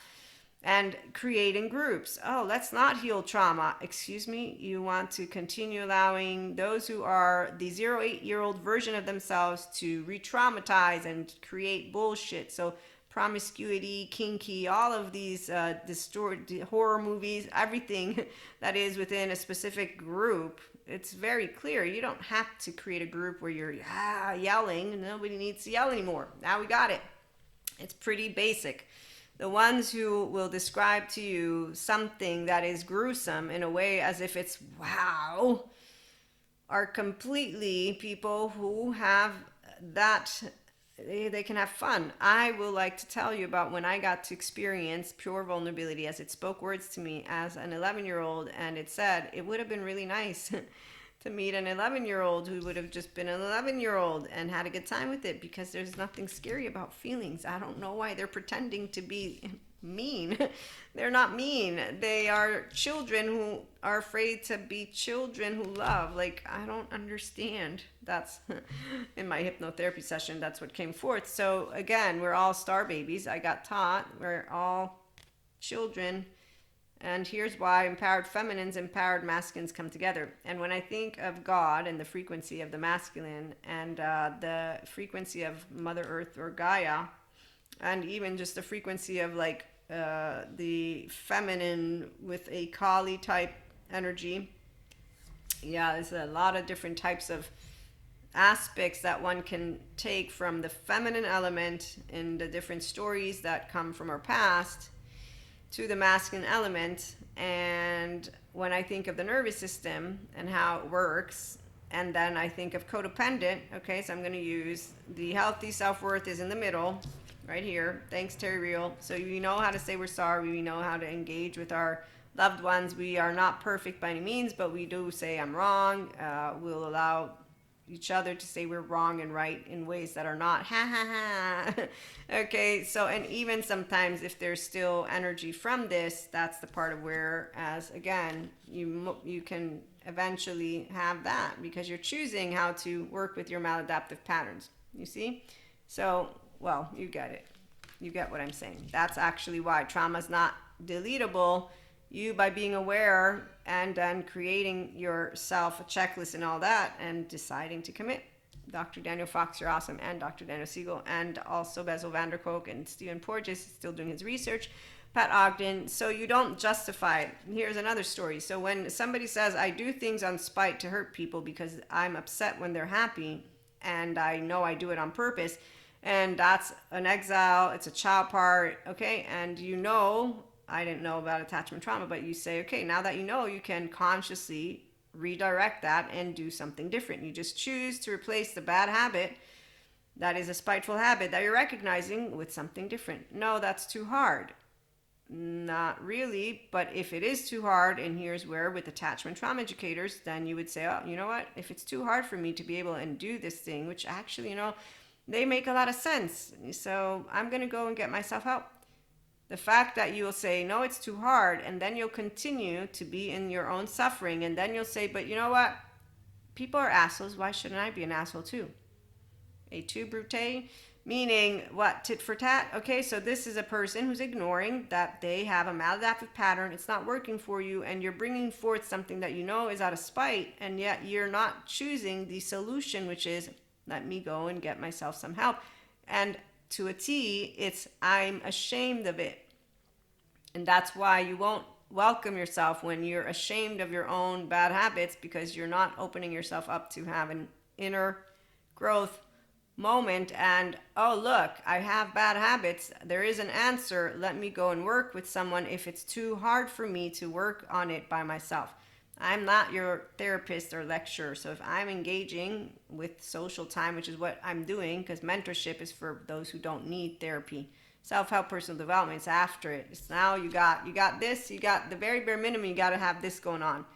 And creating groups. Oh, let's not heal trauma. Excuse me. You want to continue allowing those who are the 0-8-year-old version of themselves to re-traumatize and create bullshit. So promiscuity, kinky, all of these distorted horror movies, everything that is within a specific group, it's very clear. You don't have to create a group where you're yelling. Nobody needs to yell anymore. Now we got it. It's pretty basic. The ones who will describe to you something that is gruesome in a way as if it's wow are completely people who have that. They can have fun. I will like to tell you about when I got to experience pure vulnerability, as it spoke words to me as an 11-year-old, and it said it would have been really nice to meet an 11-year-old who would have just been an 11-year-old and had a good time with it, because there's nothing scary about feelings. I don't know why they're pretending to be mean. They're not mean. They are children who are afraid to be children who love. Like, I don't understand. That's in my hypnotherapy session, that's what came forth. So again, we're all star babies. I got taught we're all children. And here's why empowered feminines, empowered masculines come together. And when I think of God and the frequency of the masculine and the frequency of Mother Earth or Gaia, and even just the frequency of like the feminine with a Kali type energy. Yeah, there's a lot of different types of aspects that one can take from the feminine element in the different stories that come from our past to the masculine element. And when I think of the nervous system and how it works, and then I think of codependent, okay, so I'm going to use the healthy self-worth is in the middle, right here. Thanks, Terry Real. So we know how to say we're sorry. We know how to engage with our loved ones. We are not perfect by any means, but we do say I'm wrong. We'll allow each other to say we're wrong and right in ways that are not ha ha ha. Okay, so and even sometimes if there's still energy from this, that's the part of where, as again, you can eventually have that because you're choosing how to work with your maladaptive patterns. You see? So, well, you get it. You get what I'm saying? That's actually why trauma is not deletable. You, by being aware and then creating yourself a checklist and all that and deciding to commit. Dr. Daniel Fox, you're awesome, and Dr. Daniel Siegel, and also Bezel Vanderkolk and Stephen Porges is still doing his research. Pat Ogden. So you don't justify it. Here's another story. So when somebody says, I do things on spite to hurt people because I'm upset when they're happy, and I know I do it on purpose, and that's an exile, it's a child part, okay? And you know, I didn't know about attachment trauma, but you say, okay, now that you know, you can consciously redirect that and do something different. You just choose to replace the bad habit that is a spiteful habit that you're recognizing with something different. No, that's too hard. Not really, but if it is too hard, and here's where with attachment trauma educators, then you would say, oh, you know what, if it's too hard for me to be able to do this thing, which actually, you know, they make a lot of sense, so I'm going to go and get myself help. The fact that you will say, no, it's too hard, and then you'll continue to be in your own suffering, and then you'll say, but you know what, people are assholes, why shouldn't I be an asshole too? Et tu, Brute? Meaning, what, tit for tat? Okay, so this is a person who's ignoring that they have a maladaptive pattern, it's not working for you, and you're bringing forth something that you know is out of spite, and yet you're not choosing the solution, which is, let me go and get myself some help. And to a T, it's, I'm ashamed of it. And that's why you won't welcome yourself when you're ashamed of your own bad habits, because you're not opening yourself up to have an inner growth moment and, oh look, I have bad habits, there is an answer, let me go and work with someone if it's too hard for me to work on it by myself. I'm not your therapist or lecturer, so if I'm engaging with social time, which is what I'm doing, because mentorship is for those who don't need therapy, self-help, personal development, it's after it. It's now you got this, you got the very bare minimum, you got to have this going on,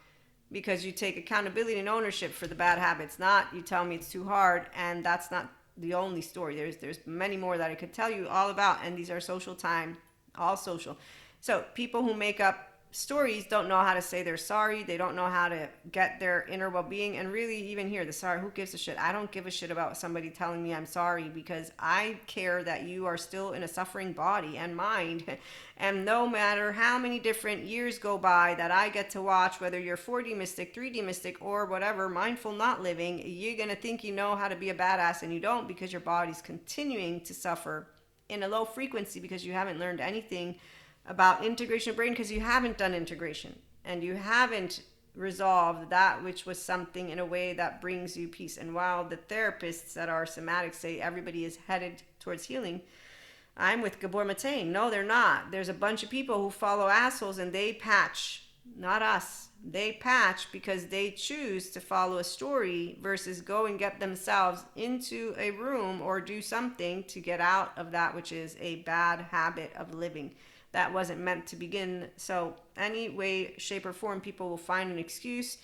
because you take accountability and ownership for the bad habits, not you tell me it's too hard. And that's not the only story. There's many more that I could tell you all about, and these are social time, all social. So people who make up stories don't know how to say they're sorry, they don't know how to get their inner well-being, and really even here, the sorry, who gives a shit? I don't give a shit about somebody telling me I'm sorry, because I care that you are still in a suffering body and mind, and no matter how many different years go by that I get to watch, whether you're 4D mystic, 3D mystic, or whatever, mindful not living, you're gonna think you know how to be a badass, and you don't, because your body's continuing to suffer in a low frequency because you haven't learned anything about integration of brain, because you haven't done integration and you haven't resolved that which was something in a way that brings you peace. And while the therapists that are somatic say everybody is headed towards healing, I'm with Gabor Maté. No, they're not. There's a bunch of people who follow assholes and they patch, not us. They patch because they choose to follow a story versus go and get themselves into a room or do something to get out of that which is a bad habit of living that wasn't meant to begin. So any way, shape, or form, people will find an excuse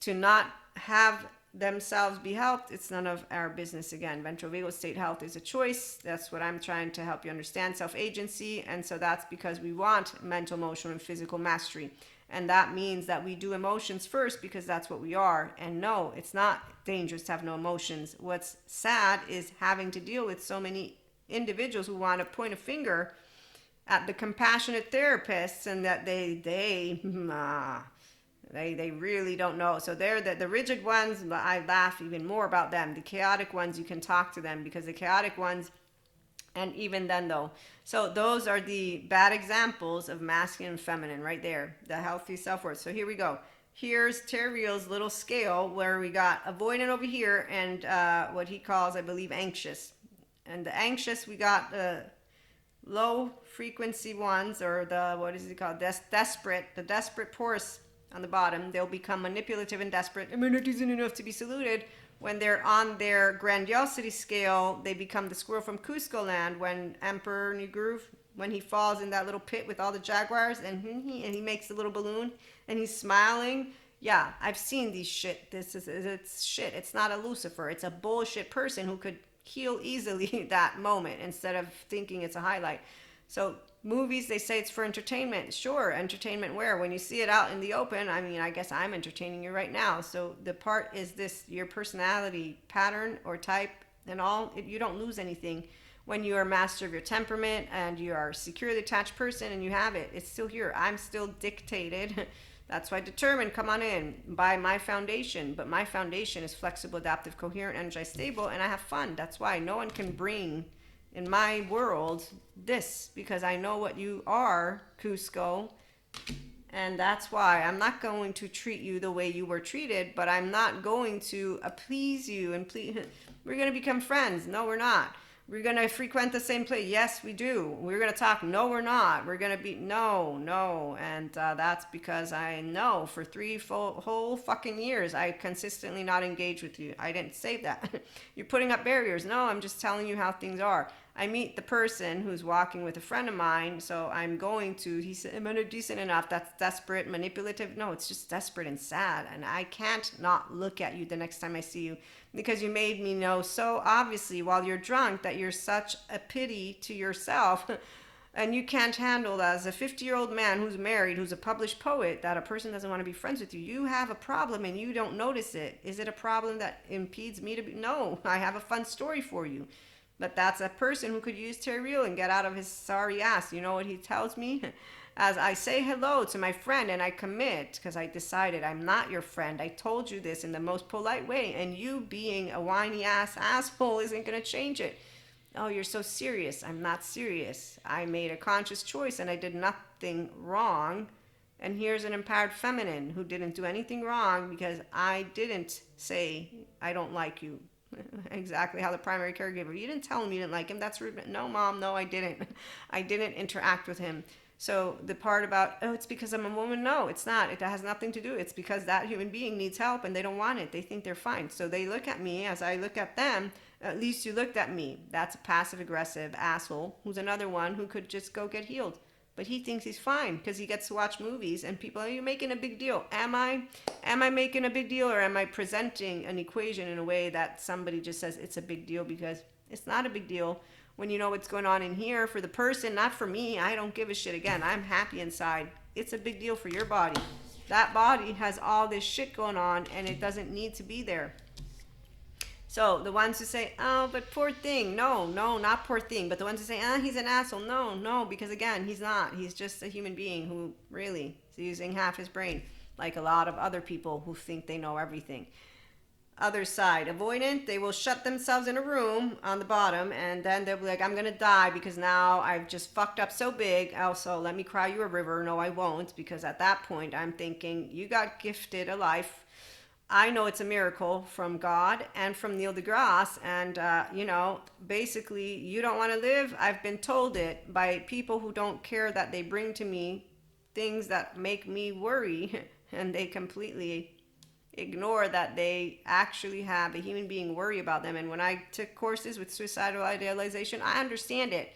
to not have themselves be helped. It's none of our business. Again, ventral vagal state health is a choice. That's what I'm trying to help you understand, self-agency. And so that's because we want mental, emotional, and physical mastery. And that means that we do emotions first because that's what we are. And no, it's not dangerous to have no emotions. What's sad is having to deal with so many individuals who want to point a finger at the compassionate therapists, and that they really don't know. So they're the rigid ones. I laugh even more about them. The chaotic ones, you can talk to them, because the chaotic ones, and even then though, so those are the bad examples of masculine and feminine right there, the healthy self-worth. So here we go. Here's Terriel's little scale where we got avoidant over here and what he calls, I believe, anxious. And the anxious, we got low frequency ones, or the, what is it called, desperate, the desperate porous on the bottom. They'll become manipulative and desperate. Immunity isn't enough to be saluted. When they're on their grandiosity scale, they become the squirrel from Cusco land. When Emperor New Groove, when he falls in that little pit with all the jaguars, and he makes a little balloon and he's smiling. Yeah, I've seen these shit. It's shit. It's not a Lucifer. It's a bullshit person who could heal easily that moment instead of thinking it's a highlight. So movies, they say it's for entertainment. Sure, entertainment where? When you see it out in the open, I mean, I guess I'm entertaining you right now. So the part is this, your personality pattern or type and all, you don't lose anything when you are master of your temperament and you are a securely attached person and you have it, it's still here. I'm still dictated. That's why determined, come on in, by my foundation. But my foundation is flexible, adaptive, coherent, energized, stable, and I have fun. That's why no one can bring in my world this, because I know what you are, Cusco. And that's why I'm not going to treat you the way you were treated, but I'm not going to please you and please. We're going to become friends. No, we're not. We're going to frequent the same place. Yes, we do. We're going to talk. No, we're not. We're going to be, no. And that's because I know for whole fucking years, I consistently not engaged with you. I didn't say that. You're putting up barriers. No, I'm just telling you how things are. I meet the person who's walking with a friend of mine, so I'm going to, he said, am I not decent enough? That's desperate, manipulative. No, it's just desperate and sad. And I can't not look at you the next time I see you, because you made me know so obviously while you're drunk that you're such a pity to yourself. And you can't handle that as a 50-year-old man who's married, who's a published poet, that a person doesn't want to be friends with you. You have a problem and you don't notice it. Is it a problem that impedes me to be? No, I have a fun story for you. But that's a person who could use Terry and get out of his sorry ass. You know what he tells me? As I say hello to my friend and I commit, because I decided I'm not your friend. I told you this in the most polite way, and you being a whiny ass asshole isn't going to change it. Oh, you're so serious. I'm not serious. I made a conscious choice and I did nothing wrong. And here's an empowered feminine who didn't do anything wrong because I didn't say I don't like you. Exactly how the primary caregiver. You didn't tell him you didn't like him. That's rude. No, Mom, no, I didn't. I didn't interact with him. So the part about, oh, it's because I'm a woman. No, it's not. It has nothing to do. It's because that human being needs help and they don't want it. They think they're fine. So they look at me as I look at them. At least you looked at me. That's a passive aggressive asshole who's another one who could just go get healed. But he thinks he's fine because he gets to watch movies and people are you making a big deal? Am I making a big deal, or am I presenting an equation in a way that somebody just says it's a big deal because it's not a big deal when you know what's going on in here for the person, not for me. I don't give a shit. Again, I'm happy inside. It's a big deal for your body. That body has all this shit going on and it doesn't need to be there. So the ones who say, oh, but poor thing. No, not poor thing. But the ones who say, he's an asshole. No, because again, he's not. He's just a human being who really is using half his brain, like a lot of other people who think they know everything. Other side, avoidant, they will shut themselves in a room on the bottom and then they'll be like, I'm going to die because now I've just fucked up so big. Also, let me cry you a river. No, I won't, because at that point I'm thinking you got gifted a life. I know it's a miracle from God and from Neil deGrasse. And, basically, you don't want to live. I've been told it by people who don't care that they bring to me things that make me worry. And they completely ignore that they actually have a human being worry about them. And when I took courses with suicidal idealization, I understand it.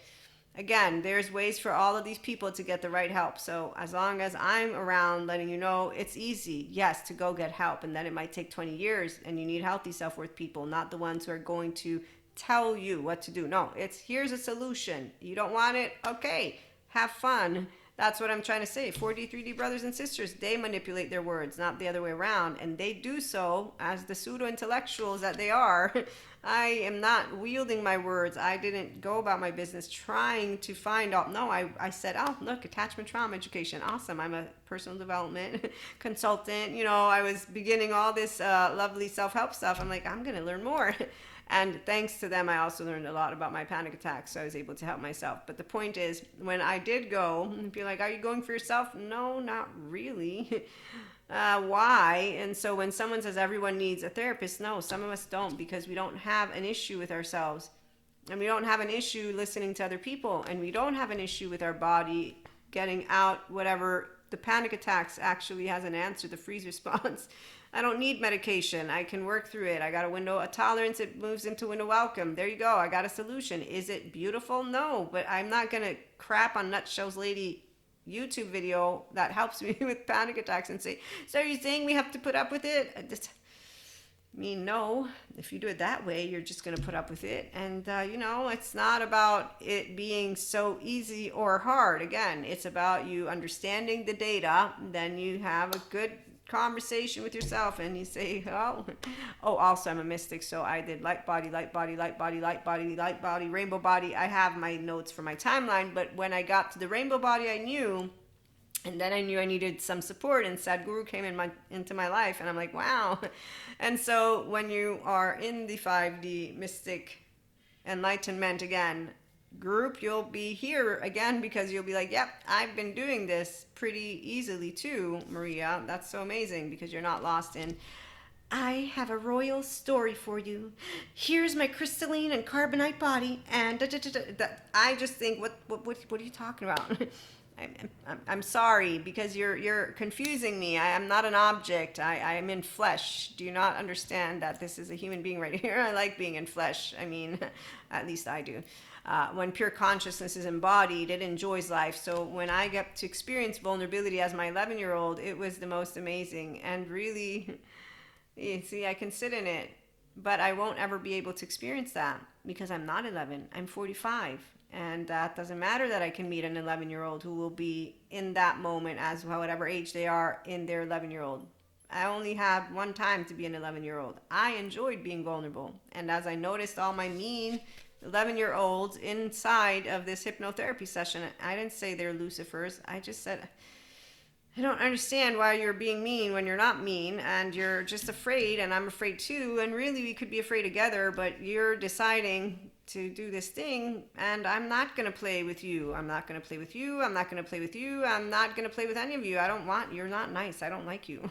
Again, there's ways for all of these people to get the right help. So as long as I'm around letting you know it's easy, yes, to go get help. And then it might take 20 years and you need healthy self-worth people, not the ones who are going to tell you what to do. No, it's here's a solution. You don't want it? Okay, have fun. That's what I'm trying to say. 4D, 3D brothers and sisters, they manipulate their words, not the other way around. And they do so as the pseudo-intellectuals that they are. I am not wielding my words. I didn't go about my business trying to find out. No, I said, oh, look, attachment trauma education. Awesome. I'm a personal development consultant. I was beginning all this lovely self-help stuff. I'm like, I'm going to learn more. And thanks to them, I also learned a lot about my panic attacks, so I was able to help myself. But the point is, when I did go, and be like, are you going for yourself? No, not really. Why? And so when someone says everyone needs a therapist, no, some of us don't, because we don't have an issue with ourselves. And we don't have an issue listening to other people. And we don't have an issue with our body getting out whatever. The panic attacks actually has an answer, the freeze response. I don't need medication. I can work through it. I got a window of tolerance. It moves into window welcome. There you go. I got a solution. Is it beautiful? No, but I'm not going to crap on Nutshell's Lady YouTube video that helps me with panic attacks and say, so are you saying we have to put up with it? No. If you do it that way, you're just going to put up with it. And, it's not about it being so easy or hard. Again, it's about you understanding the data. Then you have a good conversation with yourself and you say, oh, also I'm a mystic, so I did light body, light body, light body, light body, light body, rainbow body. I have my notes for my timeline, but when I got to the rainbow body, I knew, and then I knew I needed some support, and Sadhguru came into my life, and I'm like, wow. And so when you are in the 5D mystic enlightenment again group, you'll be here again because you'll be like, yep, I've been doing this pretty easily too, Maria. That's so amazing because you're not lost in, I have a royal story for you. Here's my crystalline and carbonite body, and I just think, what are you talking about? I'm sorry because you're confusing me. I am not an object. I am in flesh. Do you not understand that this is a human being right here? I like being in flesh. I mean, at least I do. When pure consciousness is embodied, it enjoys life. So when I get to experience vulnerability as my 11-year-old, it was the most amazing. And really, you see, I can sit in it, but I won't ever be able to experience that because I'm not 11. I'm 45. And that doesn't matter that I can meet an 11-year-old who will be in that moment as whatever age they are in their 11-year-old. I only had one time to be an 11-year-old. I enjoyed being vulnerable. And as I noticed all my mean 11-year-olds inside of this hypnotherapy session, I didn't say they're Lucifers. I just said, I don't understand why you're being mean when you're not mean, and you're just afraid, and I'm afraid too, and really we could be afraid together, but you're deciding to do this thing, and I'm not going to play with you. I'm not going to play with you. I'm not going to play with you. I'm not going to play with any of you. You're not nice. I don't like you.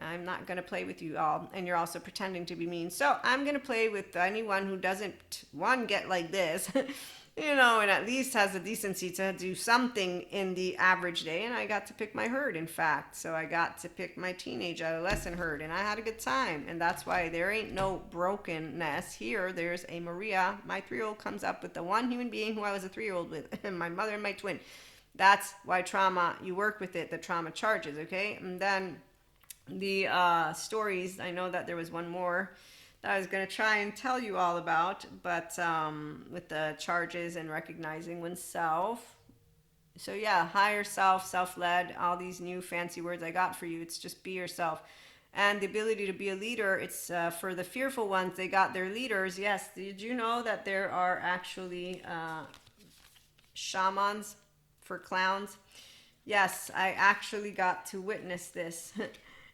I'm not going to play with you all, and you're also pretending to be mean. So I'm going to play with anyone who doesn't, one, get like this, and at least has the decency to do something in the average day. And I got to pick my herd, in fact. So I got to pick my teenage adolescent herd, and I had a good time. And that's why there ain't no brokenness here. There's a Maria. My 3-year-old comes up with the one human being who I was a 3-year-old with, and my mother and my twin. That's why trauma, you work with it, the trauma charges, okay? And then the stories, I know that there was one more that I was going to try and tell you all about, but with the charges and recognizing oneself. So yeah, higher self, self-led, all these new fancy words I got for you. It's just be yourself. And the ability to be a leader, it's for the fearful ones, they got their leaders. Yes, did you know that there are actually shamans for clowns? Yes, I actually got to witness this.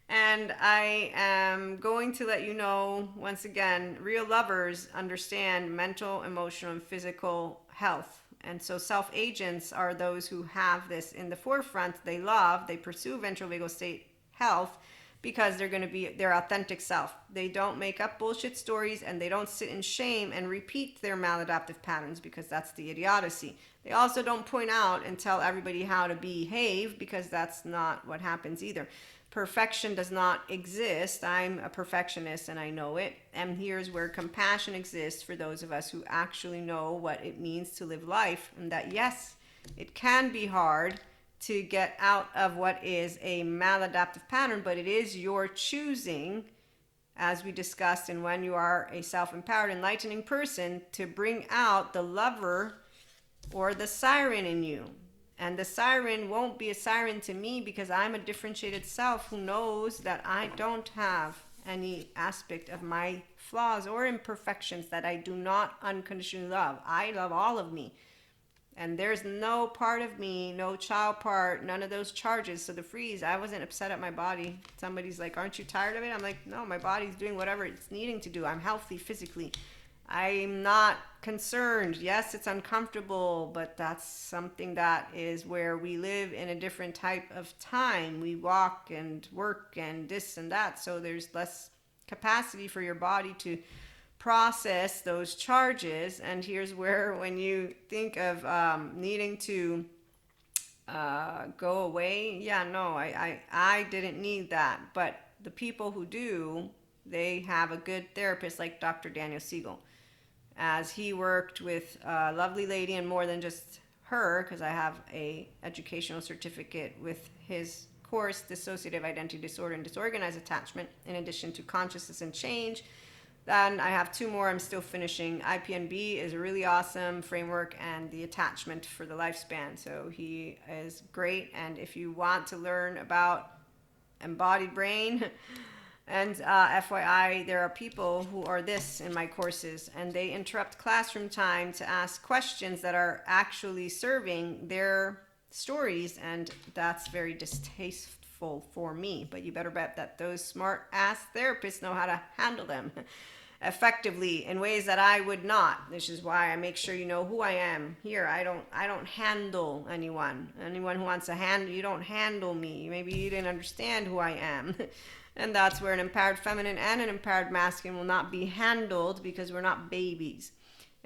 And I am going to let you know, once again, real lovers understand mental, emotional, and physical health. And so self-agents are those who have this in the forefront. They love, they pursue ventral vagal state health because they're going to be their authentic self. They don't make up bullshit stories, and they don't sit in shame and repeat their maladaptive patterns because that's the idiocy. They also don't point out and tell everybody how to behave because that's not what happens either. Perfection does not exist. I'm a perfectionist and I know it. And here's where compassion exists for those of us who actually know what it means to live life. And that, yes, it can be hard to get out of what is a maladaptive pattern, but it is your choosing, as we discussed, and when you are a self-empowered, enlightening person, to bring out the lover or the siren in you. And the siren won't be a siren to me because I'm a differentiated self who knows that I don't have any aspect of my flaws or imperfections that I do not unconditionally love. I love all of me. And there's no part of me, no child part, none of those charges. So the freeze, I wasn't upset at my body. Somebody's like, aren't you tired of it? I'm like, no, my body's doing whatever it's needing to do. I'm healthy physically. I'm not concerned. Yes, it's uncomfortable, but that's something that is where we live in a different type of time. We walk and work and this and that, so there's less capacity for your body to process those charges. And here's where, when you think of needing to go away, yeah, no, I didn't need that. But the people who do, they have a good therapist like Dr. Daniel Siegel. As he worked with a lovely lady, and more than just her, because I have a educational certificate with his course, Dissociative Identity Disorder and Disorganized Attachment, in addition to Consciousness and Change. Then I have 2 more I'm still finishing. IPNB is a really awesome framework, and the attachment for the lifespan. So he is great. And if you want to learn about embodied brain. And FYI, there are people who are this in my courses, and they interrupt classroom time to ask questions that are actually serving their stories, and that's very distasteful for me. But you better bet that those smart ass therapists know how to handle them effectively in ways that I would not. This is why I make sure you know who I am. Here, I don't handle anyone. Anyone who wants to handle you, don't handle me. Maybe you didn't understand who I am. And that's where an empowered feminine and an empowered masculine will not be handled, because we're not babies.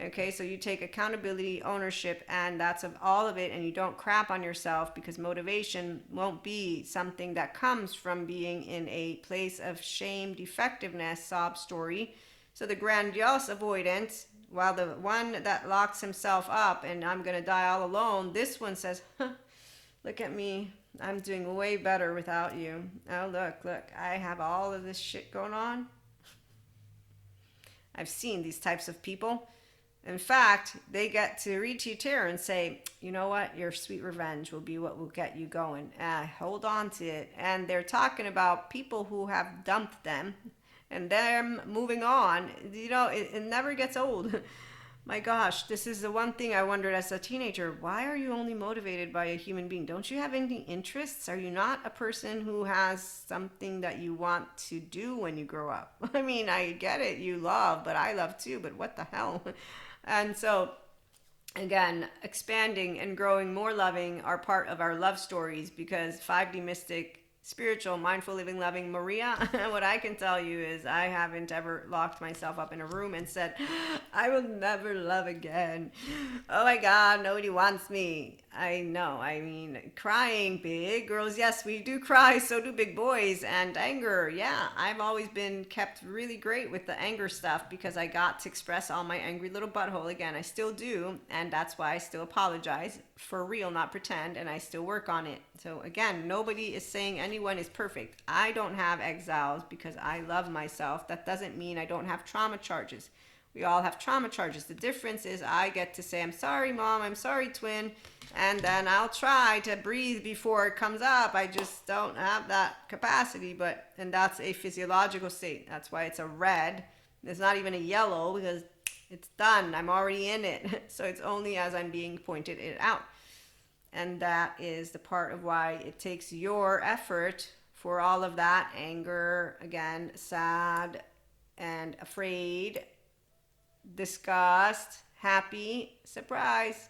Okay, so you take accountability, ownership, and that's of all of it, and you don't crap on yourself, because motivation won't be something that comes from being in a place of shame, defectiveness, sob story. So the grandiose avoidance, while the one that locks himself up and I'm going to die all alone, this one says, huh, look at me. I'm doing way better without you. Oh, look, I have all of this shit going on. I've seen these types of people. In fact, they get to reach you here and say, you know what, your sweet revenge will be what will get you going. Hold on to it. And they're talking about people who have dumped them and them moving on. You know, it never gets old. My gosh, this is the one thing I wondered as a teenager. Why are you only motivated by a human being? Don't you have any interests? Are you not a person who has something that you want to do when you grow up? I mean, I get it. You love, but I love too. But what the hell? And so, again, expanding and growing more loving are part of our love stories, because 5D Mystic, spiritual, mindful living, loving Maria, what I can tell you is I haven't ever locked myself up in a room and said, I will never love again. Oh my God, nobody wants me. I know, I mean, crying, big girls, yes, we do cry, so do big boys. And anger, yeah, I've always been kept really great with the anger stuff, because I got to express all my angry little butthole. Again, I still do, and that's why I still apologize, for real, not pretend, and I still work on it. So again, nobody is saying anyone is perfect. I don't have exiles because I love myself. That doesn't mean I don't have trauma charges. We all have trauma charges. The difference is I get to say, I'm sorry, Mom, I'm sorry, twin, and then I'll try to breathe before it comes up. I just don't have that capacity. And that's a physiological state. That's why it's a red. It's not even a yellow, because it's done. I'm already in it. So it's only as I'm being pointed it out. And that is the part of why it takes your effort for all of that anger, again, sad and afraid, disgust, happy, surprise.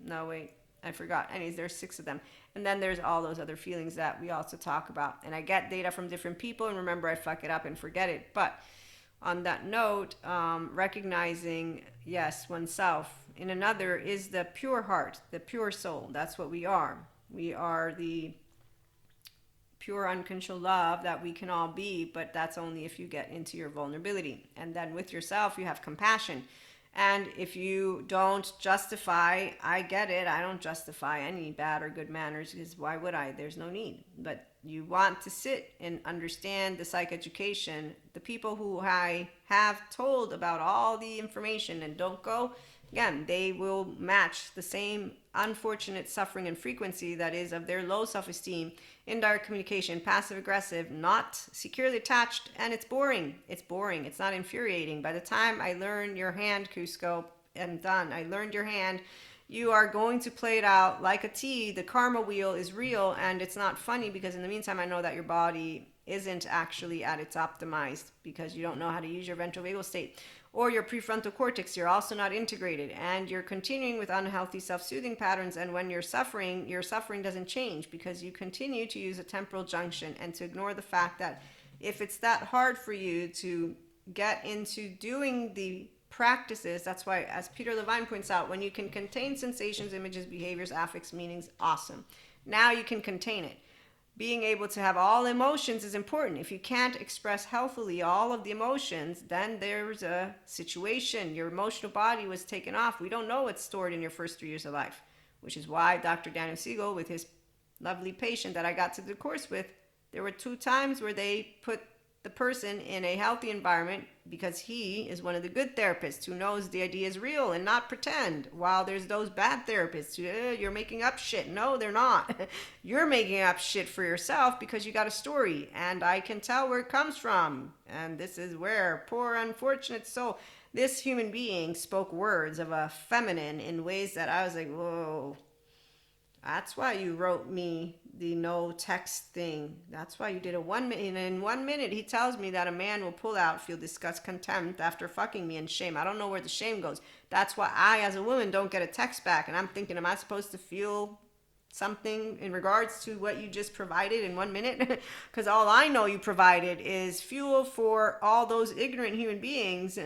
No, wait, I forgot. Anyways, there's 6 of them. And then there's all those other feelings that we also talk about. And I get data from different people, and remember, I fuck it up and forget it. But on that note, recognizing, yes, oneself in another is the pure heart, the pure soul. That's what we are. We are the pure unconditional love that we can all be, but that's only if you get into your vulnerability. And then with yourself, you have compassion. And if you don't justify, I get it, I don't justify any bad or good manners, because why would I? There's no need. But you want to sit and understand the psychoeducation. The people who I have told about all the information and don't go, again, they will match the same unfortunate suffering and frequency that is of their low self-esteem, indirect communication, passive aggressive, not securely attached, and it's boring. It's boring. It's not infuriating. By the time I learn your hand, Cusco, I'm done. I learned your hand. You are going to play it out like a T. The karma wheel is real, and it's not funny, because in the meantime, I know that your body isn't actually at its optimized, because you don't know how to use your ventral vagal state or your prefrontal cortex. You're also not integrated, and you're continuing with unhealthy self-soothing patterns. And when you're suffering, your suffering doesn't change, because you continue to use a temporal junction and to ignore the fact that if it's that hard for you to get into doing the practices, that's why, as Peter Levine points out, when you can contain sensations, images, behaviors, affects, meanings, awesome. Now you can contain it. Being able to have all emotions is important. If you can't express healthily all of the emotions, then there's a situation. Your emotional body was taken off. We don't know what's stored in your first 3 years of life, which is why Dr. Daniel Siegel, with his lovely patient that I got to do the course with, there were 2 times where they put the person in a healthy environment because he is one of the good therapists who knows the idea is real and not pretend. While there's those bad therapists who, you're making up shit. No, they're not. You're making up shit for yourself because you got a story and I can tell where it comes from. And this is where, poor unfortunate soul, this human being spoke words of a feminine in ways that I was like, whoa. That's why you wrote me the no text thing. That's why you did a 1 minute. And in 1 minute, he tells me that a man will pull out, feel disgust, contempt after fucking me and shame. I don't know where the shame goes. That's why I, as a woman, don't get a text back. And I'm thinking, am I supposed to feel something in regards to what you just provided in 1 minute? Because all I know you provided is fuel for all those ignorant human beings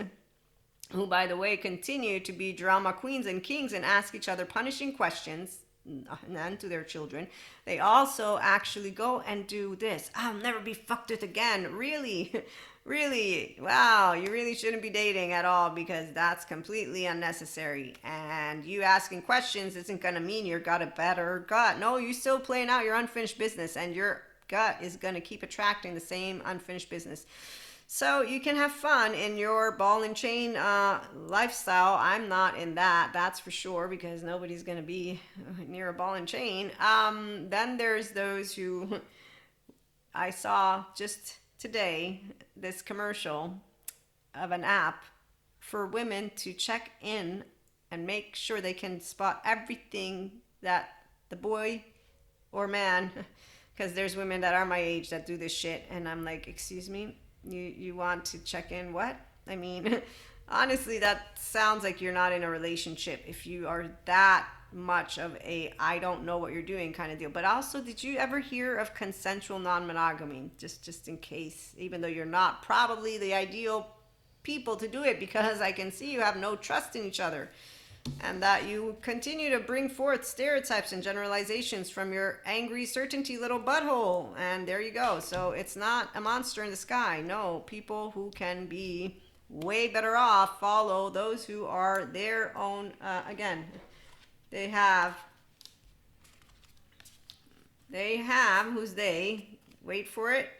who, by the way, continue to be drama queens and kings and ask each other punishing questions and to their children. They also actually go and do this. I'll never be fucked with again. Really? Really? Wow, you really shouldn't be dating at all because that's completely unnecessary. And you asking questions isn't going to mean you got a better gut. No, you're still playing out your unfinished business and your gut is going to keep attracting the same unfinished business. So you can have fun in your ball and chain lifestyle. I'm not in that, that's for sure, because nobody's going to be near a ball and chain. Then there's those who, I saw just today this commercial of an app for women to check in and make sure they can spot everything that the boy or man, because there's women that are my age that do this shit, and I'm like, excuse me? You want to check in what? I mean, honestly, that sounds like you're not in a relationship if you are that much of a I don't know what you're doing kind of deal. But also, did you ever hear of consensual non-monogamy? Just in case, even though you're not probably the ideal people to do it, because I can see you have no trust in each other. And that you continue to bring forth stereotypes and generalizations from your angry certainty little butthole. And there you go. So it's not a monster in the sky. No, people who can be way better off follow those who are their own. Again, they have, who's they? Wait for it.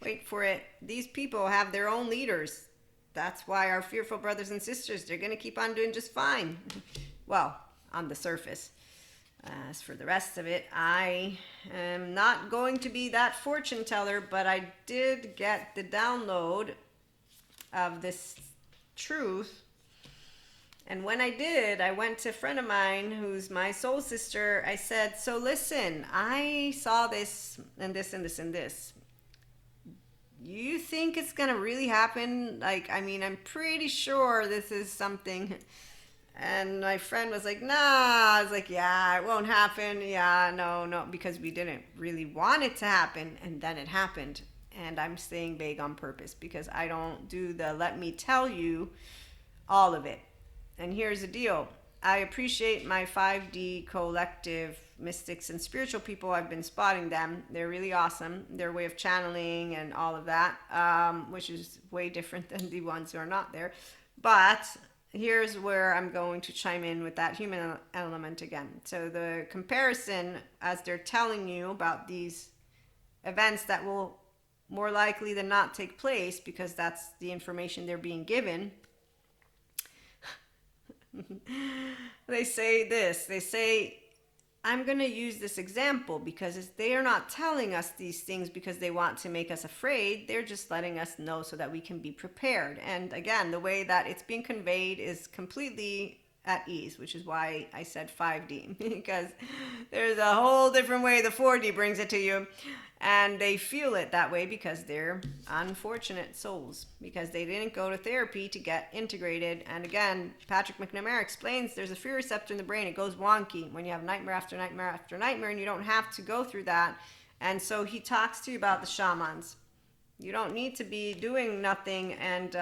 Wait for it. These people have their own leaders. That's why our fearful brothers and sisters, they're going to keep on doing just fine. Well, on the surface. As for the rest of it, I am not going to be that fortune teller, but I did get the download of this truth. And when I did, I went to a friend of mine who's my soul sister. I said, so listen, I saw this and this and this and this. You think it's gonna really happen? Like, I mean, I'm pretty sure this is something. And my friend was like, nah. I was like, yeah, it won't happen. Yeah, no, because we didn't really want it to happen. And then it happened. And I'm staying vague on purpose because I don't do the let me tell you all of it. And here's the deal. I appreciate my 5D collective mystics and spiritual people. I've been spotting them. They're really awesome. Their way of channeling and all of that, which is way different than the ones who are not there. But here's where I'm going to chime in with that human element again. So the comparison, as they're telling you about these events that will more likely than not take place, because that's the information they're being given, they say this. They say, I'm going to use this example because they are not telling us these things because they want to make us afraid. They're just letting us know so that we can be prepared. And again, the way that it's being conveyed is completely at ease, which is why I said 5D, because there's a whole different way the 4D brings it to you. And they feel it that way because they're unfortunate souls, because they didn't go to therapy to get integrated. And again, Patrick McNamara explains there's a fear receptor in the brain. It goes wonky when you have nightmare after nightmare after nightmare, and you don't have to go through that. And so he talks to you about the shamans. You don't need to be doing nothing and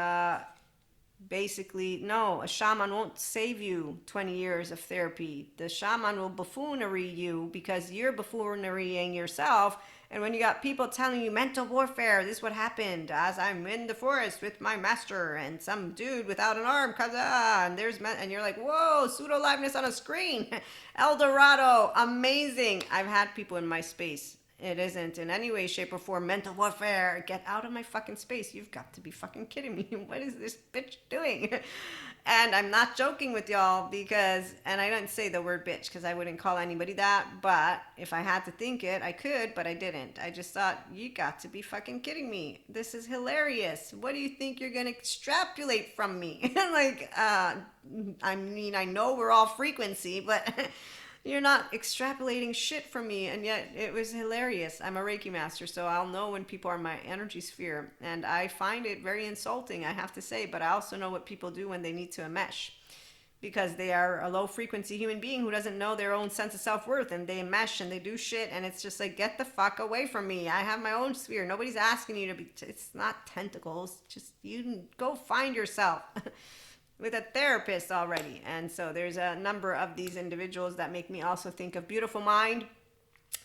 basically, no, a shaman won't save you 20 years of therapy. The shaman will buffoonery you because you're buffoonerying yourself. And when you got people telling you mental warfare, this is what happened as I'm in the forest with my master and some dude without an arm, and and you're like, whoa, pseudo liveness on a screen. El Dorado, amazing. I've had people in my space It isn't in any way, shape, or form mental warfare. Get out of my fucking space. You've got to be fucking kidding me. What is this bitch doing? And I'm not joking with y'all because, and I didn't say the word bitch because I wouldn't call anybody that, but if I had to think it, I could, but I didn't. I just thought, you got to be fucking kidding me. This is hilarious. What do you think you're going to extrapolate from me? Like, I mean, I know we're all frequency, but you're not extrapolating shit from me. And yet it was hilarious. I'm a Reiki master, so I'll know when people are in my energy sphere. And I find it very insulting, I have to say, but I also know what people do when they need to enmesh, because they are a low frequency human being who doesn't know their own sense of self-worth, and they mesh and they do shit, and it's just like, get the fuck away from me. I have my own sphere. Nobody's asking you to be, it's not tentacles. Just, you go find yourself. With a therapist already. And so there's a number of these individuals that make me also think of Beautiful Mind.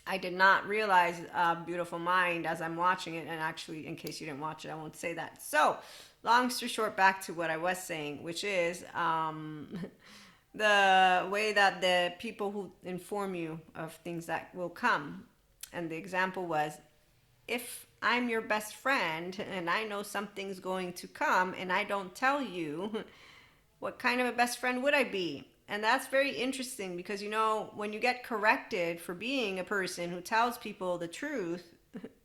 I did not realize Beautiful Mind as I'm watching it, and actually, in case you didn't watch it, I won't say that. So, long story short, back to what I was saying, which is the way that the people who inform you of things that will come. And the example was, if I'm your best friend and I know something's going to come and I don't tell you, what kind of a best friend would I be? And that's very interesting because, you know, when you get corrected for being a person who tells people the truth,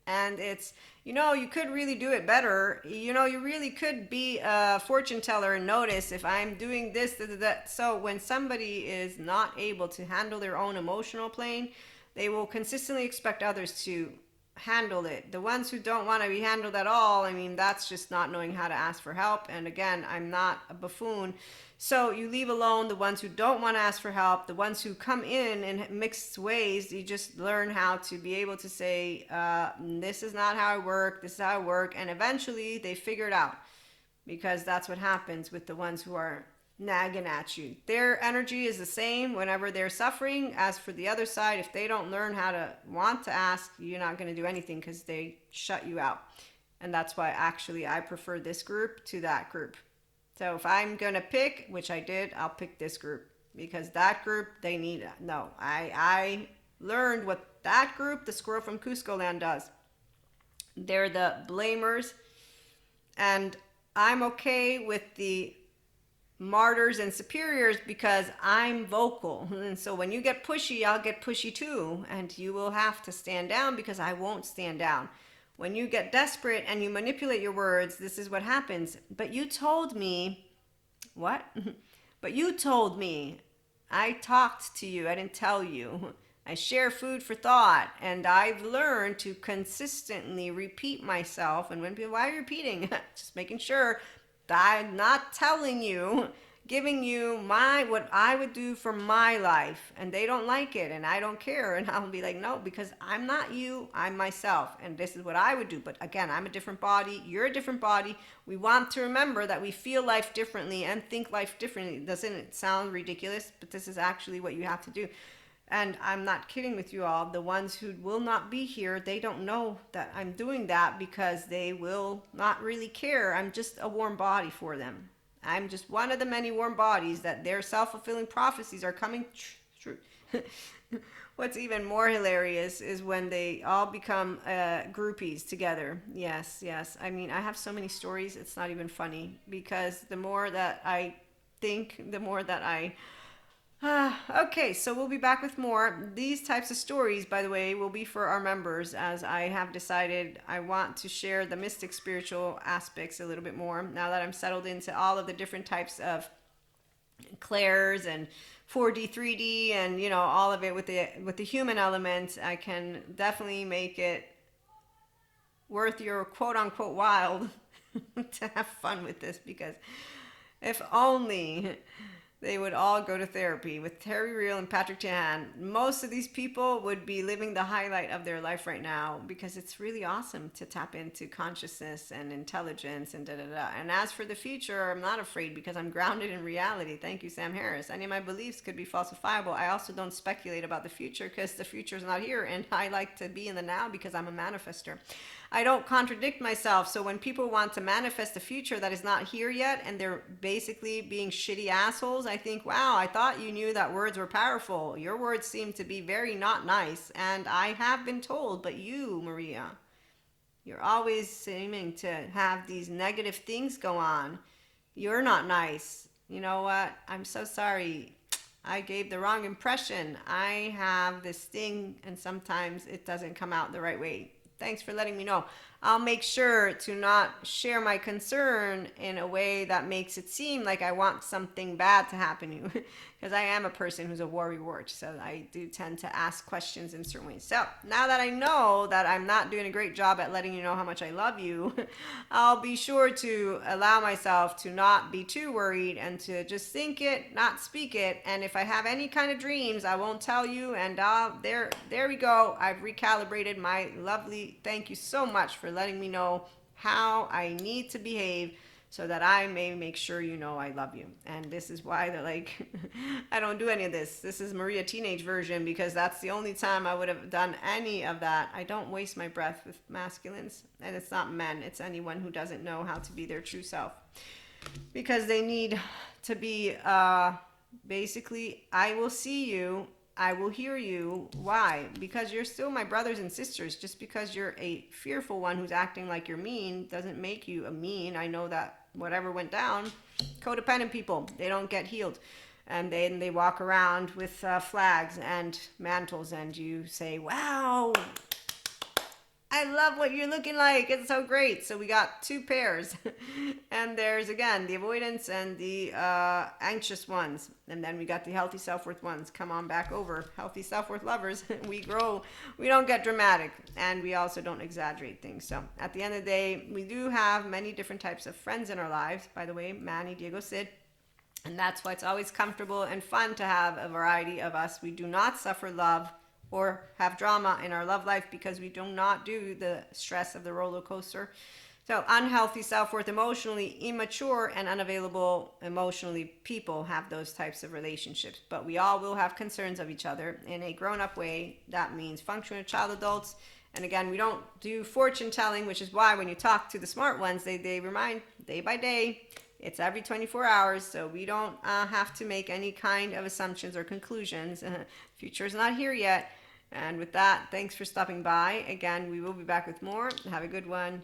and it's, you know, you could really do it better. You know, you really could be a fortune teller and notice if I'm doing this, that. So when somebody is not able to handle their own emotional plane, they will consistently expect others to handle it. The ones who don't want to be handled at all, I mean, that's just not knowing how to ask for help. And again, I'm not a buffoon. So you leave alone the ones who don't want to ask for help. The ones who come in mixed ways, you just learn how to be able to say, this is not how I work, this is how I work. And eventually they figure it out, because that's what happens with the ones who are nagging at you. Their energy is the same whenever they're suffering. As for the other side, if they don't learn how to want to ask, you're not going to do anything because they shut you out. And that's why actually I prefer this group to that group. So if I'm going to pick, which I did, I'll pick this group, because that group, they need it. No, I learned what that group, the squirrel from Cusco land, does. They're the blamers, and I'm okay with the martyrs and superiors because I'm vocal. And so when you get pushy, I'll get pushy too. And you will have to stand down because I won't stand down. When you get desperate and you manipulate your words, this is what happens. But you told me, what? But you told me. I talked to you. I didn't tell you. I share food for thought. And I've learned to consistently repeat myself. And when people, why are you repeating? Just making sure I'm not telling you, giving you what I would do for my life, and they don't like it, and I don't care, and I'll be like, no, because I'm not you, I'm myself, and this is what I would do. But again, I'm a different body, you're a different body. We want to remember that we feel life differently and think life differently. Doesn't it sound ridiculous? But this is actually what you have to do. And I'm not kidding with you all. The ones who will not be here, they don't know that I'm doing that because they will not really care. I'm just a warm body for them. I'm just one of the many warm bodies that their self-fulfilling prophecies are coming true. What's even more hilarious is when they all become groupies together. Yes. I mean, I have so many stories, it's not even funny, because the more that I think, the more that I... Okay, so we'll be back with more. These types of stories, by the way, will be for our members, as I have decided I want to share the mystic spiritual aspects a little bit more now that I'm settled into all of the different types of clairs and 4D, 3D, and you know, all of it with the human element. I can definitely make it worth your quote unquote while to have fun with this, because if only they would all go to therapy with Terry Real and Patrick Jahan. Most of these people would be living the highlight of their life right now, because it's really awesome to tap into consciousness and intelligence and da-da-da. And as for the future, I'm not afraid because I'm grounded in reality. Thank you, Sam Harris. Any of my beliefs could be falsifiable. I also don't speculate about the future because the future is not here, and I like to be in the now because I'm a manifester. I don't contradict myself. So when people want to manifest a future that is not here yet and they're basically being shitty assholes, I think, wow, I thought you knew that words were powerful. Your words seem to be very not nice. And I have been told, but you, Maria, you're always seeming to have these negative things go on. You're not nice. You know what? I'm so sorry. I gave the wrong impression. I have this thing, and sometimes it doesn't come out the right way. Thanks for letting me know. I'll make sure to not share my concern in a way that makes it seem like I want something bad to happen to you. Because I am a person who's a worrywart, so I do tend to ask questions in certain ways. So now that I know that I'm not doing a great job at letting you know how much I love you, I'll be sure to allow myself to not be too worried and to just think it, not speak it. And if I have any kind of dreams, I won't tell you. And there we go. I've recalibrated my lovely. Thank you so much for letting me know how I need to behave so that I may make sure you know I love you. And this is why they're like, I don't do any of this. This is Maria teenage version, because that's the only time I would have done any of that. I don't waste my breath with masculines. And it's not men. It's anyone who doesn't know how to be their true self. Because they need to be, basically, I will see you. I will hear you. Why? Because you're still my brothers and sisters. Just because you're a fearful one who's acting like you're mean doesn't make you a mean. I know that whatever went down, codependent people, they don't get healed. And then they walk around with flags and mantles, and you say, wow, I love what you're looking like. It's so great. So we got two pairs. And there's, again, the avoidance and the anxious ones. And then we got the healthy self-worth ones. Come on back over. Healthy self-worth lovers. We grow. We don't get dramatic. And we also don't exaggerate things. So at the end of the day, we do have many different types of friends in our lives. By the way, Manny, Diego, Sid. And that's why it's always comfortable and fun to have a variety of us. We do not suffer love or have drama in our love life because we do not do the stress of the roller coaster. So unhealthy self-worth, emotionally immature and unavailable emotionally people have those types of relationships. But we all will have concerns of each other in a grown-up way. That means functional child adults. And again, we don't do fortune telling, which is why when you talk to the smart ones, they remind day by day, it's every 24 hours, so we don't have to make any kind of assumptions or conclusions. Future is not here yet. And with that, thanks for stopping by. Again, we will be back with more. Have a good one.